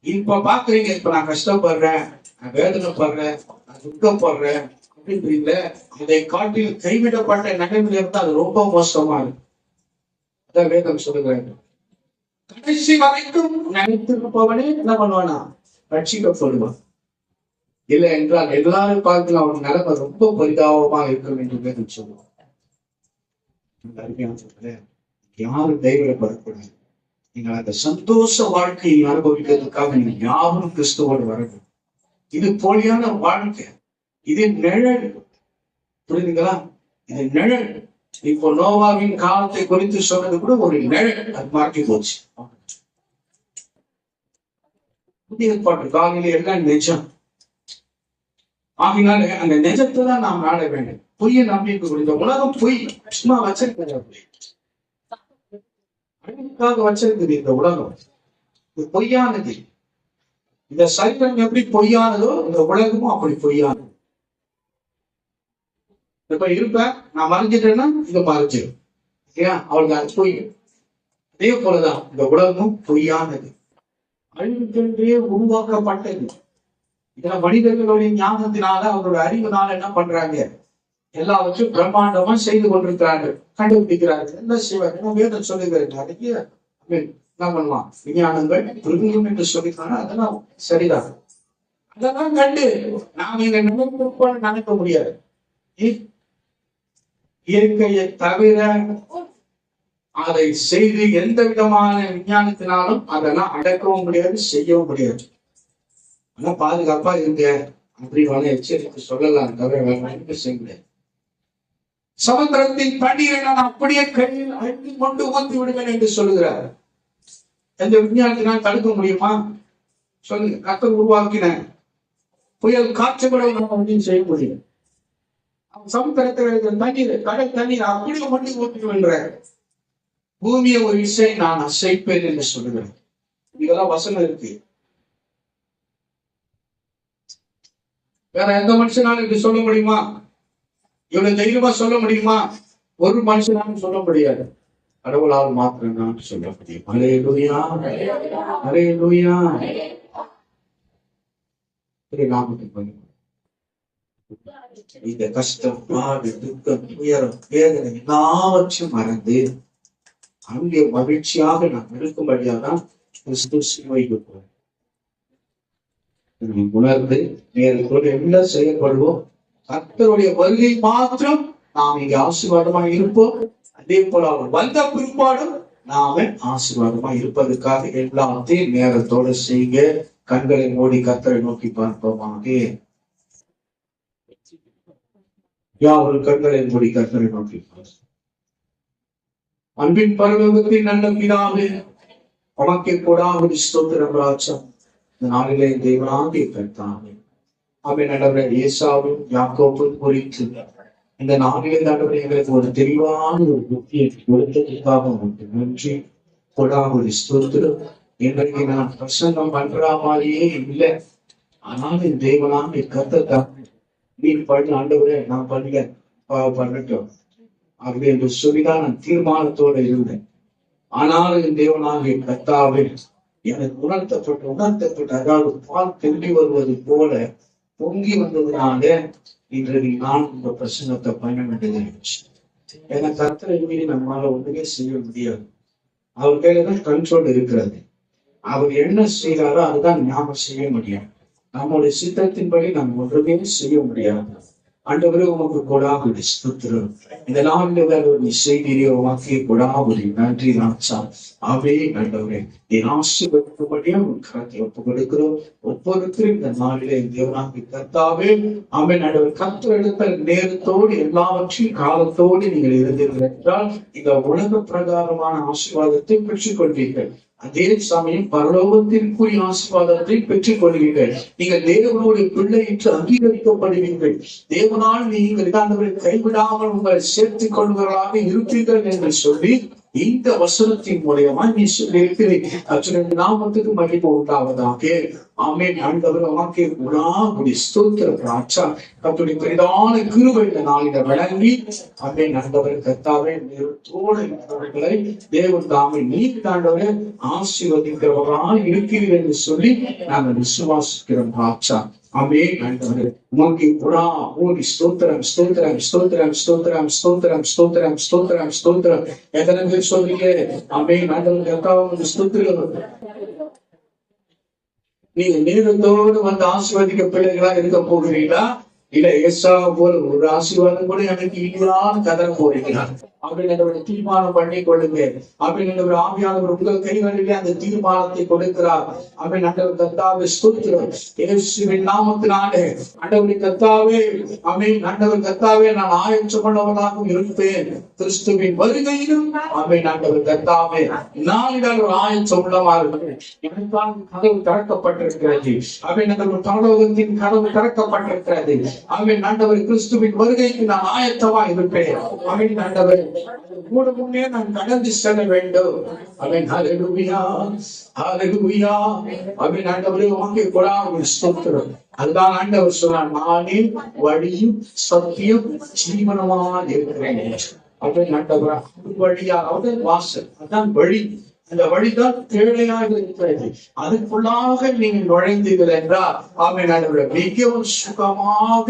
இப்ப பாக்குறீங்க, இப்ப நான் கஷ்டப்படுறேன், நான் வேதனைப்படுறேன், நான் துக்கப்படுறேன் அப்படின்றீங்கள, அதை காட்டில் கைவிடப்பட்ட நடைமுறை இருந்தா அது ரொம்ப மோசமா இருக்கு. அதான் வேதம் சொல்லுகிறாங்க, கடைசி வரைக்கும் நினைத்திருப்பவனே என்ன பண்ணுவானா? ரட்சிக்கப்படுவான். இல்லை என்றால் எல்லாரும் பார்க்கலாம் அவன் நிலைமை ரொம்ப பரிதாபமா இருக்கும் என்று வேதம் சொல்லுவான். யாரும் கைவிடப்படக்கூடாது. நீங்கள் அந்த சந்தோஷ வாழ்க்கையை அனுபவிக்கிறதுக்காக நீங்க யாரும் கிறிஸ்துவோடு வரணும். இது போலியான வாழ்க்கை, இது நிழல். புரியுதுங்களா? இது நிழல். இப்போ நோவாவின் காலத்தை குறித்து சொன்னது கூட ஒரு நிழல், அது மாற்றி போச்சு. புதிய ஏற்பாட்டு காலையில எல்லாம் நிஜம். ஆகினாலே அந்த நிஜத்தை தான் நாம் நாட வேண்டும். பொய்யை நம்பிக்கை இந்த உலகம் பொய் சும்மா வச்சிருக்கிறது, அழிவுக்காக வச்சிருக்குது இந்த உலகம். இது பொய்யானது. இந்த சரீரம் எப்படி பொய்யானதோ இந்த உலகமும் அப்படி பொய்யானது. இப்ப இருப்பேன், நான் மறைஞ்சிட்டேன்னா இங்க மறைஞ்சிடும். ஏன்? அவளுக்கு அது பொய். அதே போலதான் இந்த உலகமும் பொய்யானது, அழிவுக்கென்றே உருவாக்கப்பட்டது. இதுல மனிதர்களுடைய ஞானத்தினால அவருடைய அறிவுனால என்ன பண்றாங்க, எல்லாவற்றையும் பிரம்மாண்டமா செய்து கொண்டிருக்கிறார்கள், கண்டுபிடிக்கிறார்கள். என்ன செய்வார், என்ன வேதம் சொல்லுகிறது, நிறைய என்ன பண்ணலாம், விஞ்ஞானங்கள் புரியும் என்று சொல்லிக்கிறாங்க. அதெல்லாம் சரிதான். அதெல்லாம் கண்டு நாம இங்க நினைக்க முடியாது. இயற்கையை தவிர அதை செய்து எந்த விதமான விஞ்ஞானத்தினாலும் அதெல்லாம் அடக்கவும் முடியாது, செய்யவும் முடியாது. ஆனா பாதுகாப்பா இருங்க அப்படின்னு எச்சரிக்கை சொல்லலாம், தவிர வேற செய்ய முடியாது. சமுத்திரத்தின் தண்ணீரை நான் அப்படியே கையில் அழுத்தி கொண்டு ஊற்றி விடுவேன் என்று சொல்லுகிறார். எந்த விஞ்ஞானத்தினால் தடுக்க முடியுமா சொல்லுங்க? கர்த்தர் உருவாக்கின புயல் காற்று கூட ஒன்றையும் செய்ய முடியும். சமுத்திரத்தில் இருக்கிற தண்ணீர், கடல் தண்ணீர் அப்படியே மண்டி ஊற்றிடுவேன்ற பூமியை ஒரு விஷயம் நான் அசைப்பேன் என்று சொல்லுகிறேன். இதெல்லாம் வசனம் இருக்கு. வேற எந்த மனுஷனாலும் இப்படி சொல்ல முடியுமா? இவ்வளவு தைரியமா சொல்ல முடியுமா? ஒரு மனுஷனாலும் சொல்ல முடியாது, கடவுளால் மாத்திரம் நான் சொல்ல முடியும். அல்லேலூயா, அல்லேலூயா. இந்த கஷ்டம், பாடு, துக்கம், துயரம், வேதனை எல்லாவற்றையும் மறந்து அங்கே மகிழ்ச்சியாக நாம் இருக்கும்படியாக தான் கிறிஸ்து சிலுவைக்கு போறோம். உணர்ந்து நேரத்தோடு என்ன செய்யப்படுவோம், கர்த்தருடைய வருகை மாத்திரம் நாம் இங்க ஆசீர்வாதமா இருப்போம். அதே போல அவர் வந்த பிற்பாடும் நாம ஆசீர்வாதமா இருப்பதற்காக எல்லாத்தையும் நேரத்தோடு செய்ய. கண்களை மூடி கர்த்தரை நோக்கி பார்ப்போமாக. யாவரும் கண்களை மூடி கர்த்தரை நோக்கி பார்ப்போம். அன்பின் பரலோகத்தின் நல்ல பிதாவே, உமக்கே கொடாகுடி ஸ்தோத்திரம் ராஜா. இந்த நாளிலே தேவனாகிய கர்த்தாவே, ஆமென். ஆண்டவரே, ஏசாவும் யாக்கோபும் குறித்து இந்த நாளிலே ஆண்டவரே எங்களுக்கு ஒரு தெளிவான ஒரு புத்தியை கொடுத்ததுக்காக உங்களுக்கு நன்றி. கொடாகுடி ஸ்தோத்திரம். இன்றைக்கு நான் பிரசங்கம் பண்ற மாதிரியே இல்லை, ஆனாலும் தேவனாகிய கர்த்தர் நீ பண்ண ஆண்டவரே நான் பண்ணல பண்ணட்டும் அப்படி என்று சொல்லிதான் நான் தீர்மானத்தோடு இருந்தேன். ஆனாலும் என் தேவனாகிய கர்த்தாவே எனக்கு உணர்த்தப்பட்ட அதாவது பால் திரும்பி வருவது போல பொங்கி வந்ததுனால இன்றைக்கு நான் இந்த பிரசங்கத்தை பண்ண வேண்டியதாச்சு. ஏன்னா கர்த்தரை மீறி நம்மளால ஒண்ணுமே செய்ய முடியாது. அவர் கையிலதான் கண்ட்ரோல் இருக்கிறது. அவர் என்ன செய்யறாரோ அதுதான் நாம செய்ய முடியும். நம்முடைய சித்தத்தின்படி நாம் ஒன்றுமே செய்ய முடியாது. ஆண்டவரே, உமக்கு கொடாகுடி ஸ்தோத்திரம். இந்த நாளில் வேற ஒரு செய்தியோ வாக்கிய கொடாகுடி நன்றி ராஜா. அவே ஆண்டவரே, என் ஆசீர்வதிக்கும்படியா உன் கரத்தை ஒப்புக் கொடுக்கிறோம். ஒவ்வொருத்தரும் இந்த நாளிலே தேவனாகிய கர்த்தாவே, ஆமென். ஆண்டவர், கர்த்தர் எடுத்த நேரத்தோடு எல்லாவற்றையும் காலத்தோடு நீங்கள் இருந்தீர்கள் என்றால் இந்த உலக பிரகாரமான ஆசீர்வாதத்தை பெற்றுக் கொள்வீர்கள். அதே சமயம் பரலோகத்திற்குரிய ஆசீர்வாதத்தை பெற்றுக் கொள்வீர்கள். நீங்கள் தேவனுடைய பிள்ளை என்று அங்கீகரிக்கப்படுவீர்கள். தேவனால் நீங்கள் கைவிடாமல் உங்களை சேர்த்துக் கொள்வர்களாக இருப்பீர்கள் என்று சொல்லி இந்த வசனத்தின் மூலமா நீ சொல்லியிருக்கிறேன். நாமத்துக்கு மகிமை உண்டாவதாக. ஆமென். ஆண்டவர் உமக்கே கொடாகுடி ஸ்தோத்திரம் ராஜா. கர்த்தருடைய பெரிதான கிருபை இந்த நாளில வழங்கி, ஆமென். ஆண்டவர் கர்த்தாவே, தோழர்களை தேவன் தாமே நீர் ஆண்டவரே ஆசீர்வதிக்கிறவராக இருக்கிறீர்கள் என்று சொல்லி நாங்கள் விசுவாசிக்கிறோம் ராஜா. ஆமென். ஆண்டவரே, உமக்கே கொடாகுடி ஸ்தோத்திரம் ஸ்தோத்திரம் ஸ்தோத்திரம் ஸ்தோத்திரம் ஸ்தோத்திரம் ஸ்தோத்திரம் ஸ்தோத்திரம் ஸ்தோத்திரம். எத்தனை பேர் சொல்றீங்க ஆமென்? ஆண்டவர் கர்த்தாவே ஸ்தோத்திரம். நீங்க நேரத்தோடு வந்து ஆசீர்வதிக்க பிள்ளைகளா இருக்க போகிறீங்களா, இல்ல ஏசா போல ஒரு ஆசீர்வாதம் கூட எனக்கு இல்லையான்னு கதற போறீங்களா அப்படின்னு தீர்மானம் பண்ணி கொள்ளுங்க. அப்படின்னு ஆவியானவர் உங்கள் கைகளிலே அந்த தீர்மானத்தை கொடுக்கிறார். அப்படின்னு ஆண்டவர் கர்த்தாவே ஸ்தோத்திரம். இயேசுவின் நாமத்தினாலே ஆண்டவரே கர்த்தாவே, ஆமென். ஆண்டவர் கர்த்தாவே, நான் ஆயத்தமுள்ளவனாகவும் இருப்பேன். கிறிஸ்துவின் வருகையிலும் ஆமென். ஆண்டவர் கர்த்தாவே, நாளில் ஒரு ஆயத்தம் உள்ளவார்கள். எனக்கான கதவு திறக்கப்பட்டிருக்கிறது. ஆமென். அந்த பரலோகத்தின் கதவு திறக்கப்பட்டிருக்கிறது. ஆமென். ஆண்டவர் கிறிஸ்துவின் வருகைக்கு நான் ஆயத்தமா இருப்பேன். ஆமென். ஆண்டவர் கூட முன்னே நான் கடந்து செல்ல வேண்டும். ஆமென். ஹல்லேலூயா, ஹல்லேலூயா. ஆமென். ஆண்டவரே, உமக்கே கொடாகுடி ஸ்தோத்திரம். அதுதான் ஆண்டவர் சொன்னார், நானே வழியும் சத்தியம் ஜீவனமாக இருக்கிறேன். ஆமென். ஆண்டவர் வழியா, அதான் வாசல், அதான் வழி. அந்த வழிதான் தேவையாக இருக்கிறது. அதுக்குள்ளாக நீங்கள் நுழைந்தீர்கள் என்றால் மிகவும் சுகமாக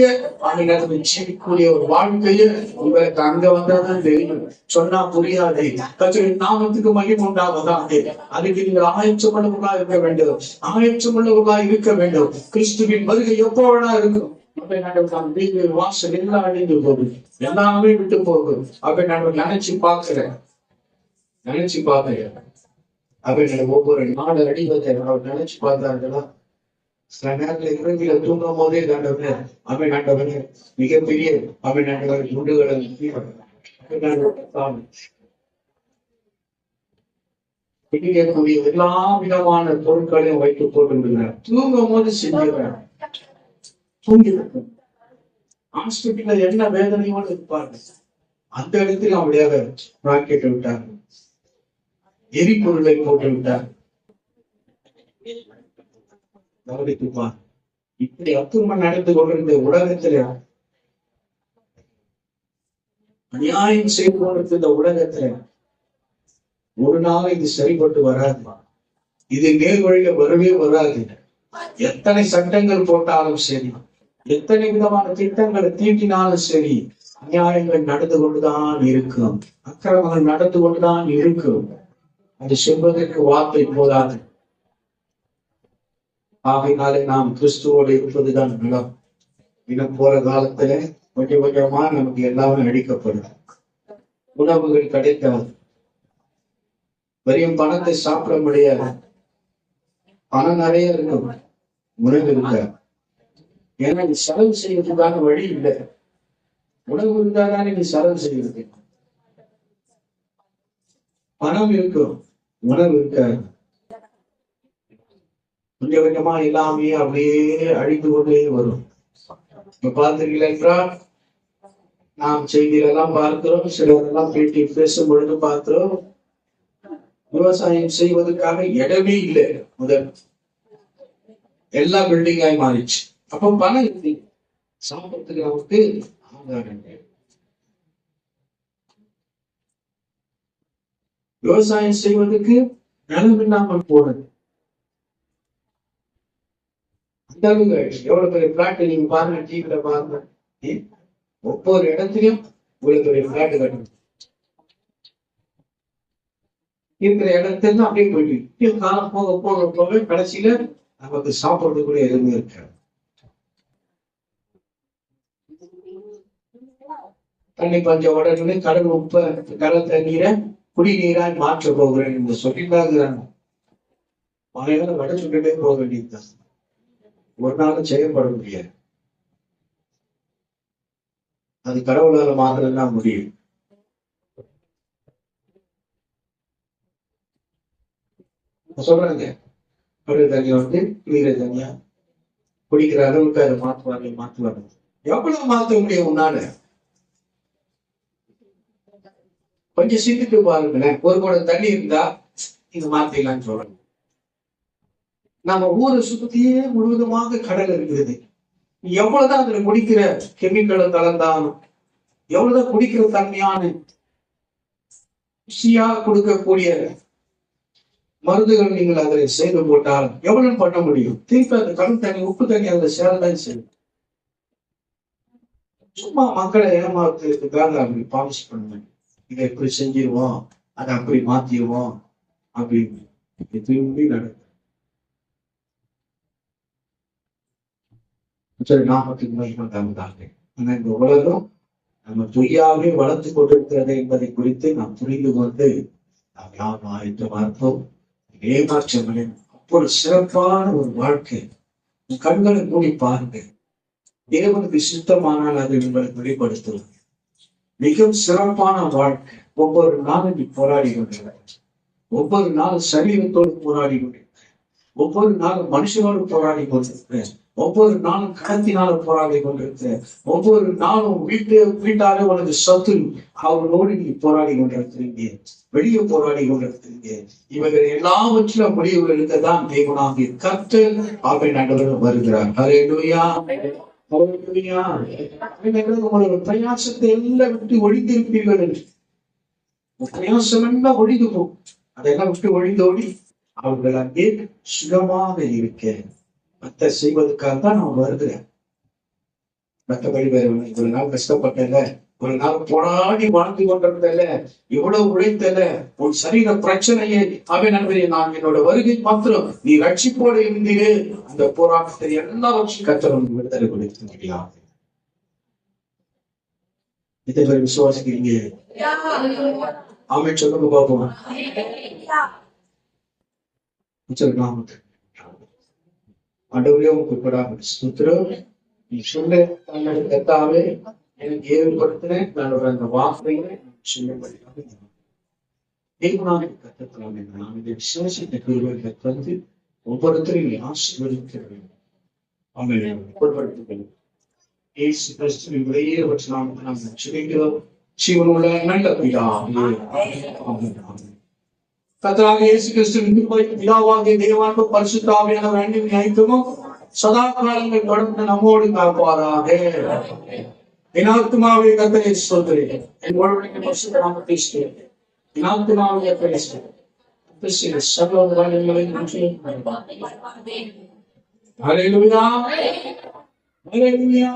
ஜீவிக்கூடிய ஒரு வாழ்க்கையை உங்களுக்கு அங்க வந்தாதான் தெரியும். சொன்னா புரியாது. கர்த்தரின் நாமத்துக்கு மகிமை உண்டாவதாக. அதுக்கு நீங்கள் ஆயத்தமுள்ளவர்களா இருக்க வேண்டும். ஆயத்தமுள்ளவர்களா இருக்க வேண்டும். கிறிஸ்துவின் வருகை எப்போதா இருக்கும். வாசல் எல்லாம் அழிந்து போகும், எல்லாமே விட்டு போகும். நினைச்சு பார்க்கிறேன். ஒவ்வொரு நாடு அடிவதை அவர் நினைச்சு பார்த்தார்களா? சில நேரத்துல இரவில தூங்கும் போதே ஆண்டவனே மிகப்பெரிய குண்டுகளை பிடிக்கக்கூடிய எல்லா விதமான பொருட்களையும் வைத்து போட்டு விடுகிறார். தூங்கும் போது செஞ்சுகிறார். தூங்கிவிடும். ஹாஸ்பிட்டல்ல என்ன வேதனையோடு இருப்பார்கள். அந்த இடத்துல அவருடைய ராக்கெட் விட்டார்கள், எரிபொருளை போட்டு விட்டார். கவனித்துப்பா, இப்படி அத்துமன் நடந்து கொண்டிருந்த உலகத்துல, அநியாயம் செய்து கொண்டிருந்த உலகத்துல ஒரு நாள் இது சரிபட்டு வராது. இது நேர் வழியில வரவே வராது. எத்தனை சட்டங்கள் போட்டாலும் சரி, எத்தனை விதமான திட்டங்களை தீட்டினாலும் சரி, அநியாயங்கள் நடந்து கொண்டுதான் இருக்கும், அக்கிரமங்கள் நடந்து கொண்டுதான் இருக்கும். அது சொல்வதற்கு வார்த்தை போதாது. ஆகையினாலே நாம் கிறிஸ்துவோடு இருப்பதுதான் நலம். இன்னும் போற காலத்துல கொஞ்சம் கொஞ்சமா நமக்கு எல்லாமே அடிக்கப்படும். உணவுகள் கிடைக்காது. வெறும் பணத்தை சாப்பிட முடியாது. பணம் நிறைய இருக்கும், உணவு இருக்க. ஏன்னா நீ செலவு செய்யறதுக்கான வழி இல்லை. உணவு இருந்தாதானே நீ செலவு செய்யறது. பணம் இருக்கும், உணவு இருக்காது. கொஞ்சம் கொஞ்சமா எல்லாமே அப்படியே அழிந்து கொண்டே வரும். இப்ப பார்த்தீர்கள் என்றால், நாம் செய்திகளெல்லாம் பார்க்கிறோம், சிலரெல்லாம் பேட்டி பேசும் பொழுது பார்க்கிறோம், விவசாயம் செய்வதற்காக இடமே இல்லை. முதல் எல்லா பில்டிங்காய் மாறிச்சு. அப்ப பணம் இல்லை, சாப்பிட்றதுக்கு நமக்கு ஆதாரம். விவசாயம் செய்வதற்கு நிலம் இல்லாமல் போனது. அந்த அளவுக்கு எவ்வளவு பெரிய பிளாட் நீங்க பாருங்க, டிவில பாருங்க, ஒவ்வொரு இடத்துலயும் இவ்வளவு பெரிய பிளாட் கட்டணும். இருக்கிற இடத்துல அப்படியே போயிட்டு காலம் போக போக போக கடைசியில நமக்கு சாப்பிடுறது கூட எதுவுமே இருக்காது. தண்ணி பஞ்ச உடனே கடல் உப்ப கடல் தண்ணீரை குடிநீராய் மாற்ற போகிறேன் என்று சொல்லிட்டாங்க. மழையில வட சுட்டுட்டே போக வேண்டியதுதான். ஒரு நாளும் செய்யப்பட முடியாது. அது கடவுளால மாத்திரம்தான் முடியும். சொல்றாங்க, ஒரு தண்ணியை குடிக்கிற தண்ணியா குடிக்கிற அளவுக்கு அதை மாத்துவாங்க. எவ்வளவு மாத்த முடியும் உன்னால? கொஞ்சம் சிந்தித்து பாருங்களேன். ஒரு கூட தண்ணி இருந்தா இது மாத்திக்கலாம்னு சொல்றாங்க. நம்ம ஊரை சுத்தியே முழுவதுமாக கடல் இருக்குது. எவ்வளவுதான் அதுல குடிக்கிற கெமிக்கலை கலந்தாலும், எவ்வளவுதான் குடிக்கிற தன்மையான ருசியா கொடுக்கக்கூடிய மருந்துகள் நீங்கள் அதில் செய்து போட்டால் எவ்வளவு பண்ண முடியும்? திருப்பி அந்த கடல் தண்ணி உப்பு தண்ணி அதுல சேரதான் செய்யும். சும்மா மக்களை ஏமாத்துறதுக்காக அப்படி பாலிசி பண்ணுவேன். இதை எப்படி செஞ்சிருவோம், அதை அப்படி மாத்திடுவோம் அப்படின்னு திரும்பி நடக்கும். நாமத்துக்கு மகிமை தந்தாங்க. ஆனா இந்த உலகம் நம்ம பொய்யாவே வளர்த்து கொண்டிருக்கிறது என்பதை குறித்து நாம் புரிந்து கொண்டு நாம் யாரும் ஆயத்தமா இருப்போம். ஏமாற்றங்களே அப்பொரு சிறப்பான ஒரு வாழ்க்கை. கண்களை மூடி பாருங்க. தேவனுக்கு சுத்தமானால் அதை உங்களுக்கு வெளிப்படுத்துவது மிகவும் சிறப்பான வாழ்க்கை. ஒவ்வொரு நாளும் நீ போராடி கொண்டிருக்க, ஒவ்வொரு நாளும் சரீரத்தோடு போராடி கொண்டிருக்க, ஒவ்வொரு நாளும் மனுஷனோடு போராடி கொண்டிருக்க, ஒவ்வொரு நாளும் கடத்தினால போராடி கொண்டிருக்க, ஒவ்வொரு நாளும் வீட்டாலே உனக்கு சத்து அவர்களோடு நீ போராடி கொண்டிருக்கிறீங்க, வெளியே போராடி கொண்டிருக்கிறீங்க. இவர்கள் எல்லாவற்றிலும் முடிவுகள் இருக்கதான் தேவனாகிய கர்த்தர் ஆண்டவர் வருகிறார். ஹல்லேலூயா, ஹல்லேலூயா. உங்களோட பிரயாசத்தை எல்லாம் விட்டு ஒழிந்திருப்பீர்கள் என்று. பிரயாசம் எல்லாம் ஒழிந்து போகும். அதெல்லாம் விட்டு ஒழிந்தோடி அவர்கள் அங்கே சுகமாக இருக்க மத்த செய்வதற்காக தான் நான் வருகிறேன். மற்றபடி வேற ஒரு நாள் கஷ்டப்பட்டல, ஒரு நாள் போராடி வாழ்ந்து கொண்டிருந்தல, இவ்வளவு உழைத்தல, உன் சரீர பிரச்சனையை நண்பரே, நான் என்னோட வருகை மாத்திரம் நீ ரட்சிப்போடு இருந்தீரு. அந்த போராட்டத்தை எல்லாவற்றையும் கர்த்தர் உனக்கு விடுதலை கொடுத்து முடியாது. இதை பேர் விசுவாசிக்கிறீங்க? ஆமென் சொல்லுங்க பாப்போம். ஆண்டவரே உங்களுக்கு கூடாது ஸ்தோத்திரம். நீ சொல்ல கர்த்தாவே எனக்கு ஏற்படுத்தின அந்த வார்த்தைகளை சொல்லும்படியாக தேவனாக கற்றுக்கலாம் என்று நாம் இதை விசுவாசித்த கிருபைகளை தந்து ஒவ்வொருத்தரையும் ஆசீர்வதிக்கிறேன். ஆமென். இயேசு கிறிஸ்துவின் விலையேறப்பட்ட நாமத்தை நாம் ஜெபிக்கிறோம். ஜீவனுள்ள நல்ல பிதாவே. ஆமென். கர்த்தராகிய இயேசு கிறிஸ்துவின் கிருபை, பிதாவாகிய தேவனுடைய பரிசுத்த ஆவியானவர் அன்பின் ஐக்கியமும் சதா காலங்கள் தொடர்ந்து நம்மோடு காப்பாராக. என் ஆத்துமாவே கர்த்தரை ஸ்தோத்திரி. என் முழுவதும் பரிசுத்த நாமத்தை ஸ்தோத்திரி. என் ஆத்துமாவே கர்த்தரை ஸ்தோத்திரி. சகல காரியங்களையும் ஹல்லேலூயா. ஹல்லேலூயா.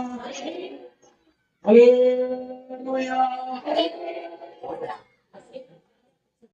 ஹல்லேலூயா.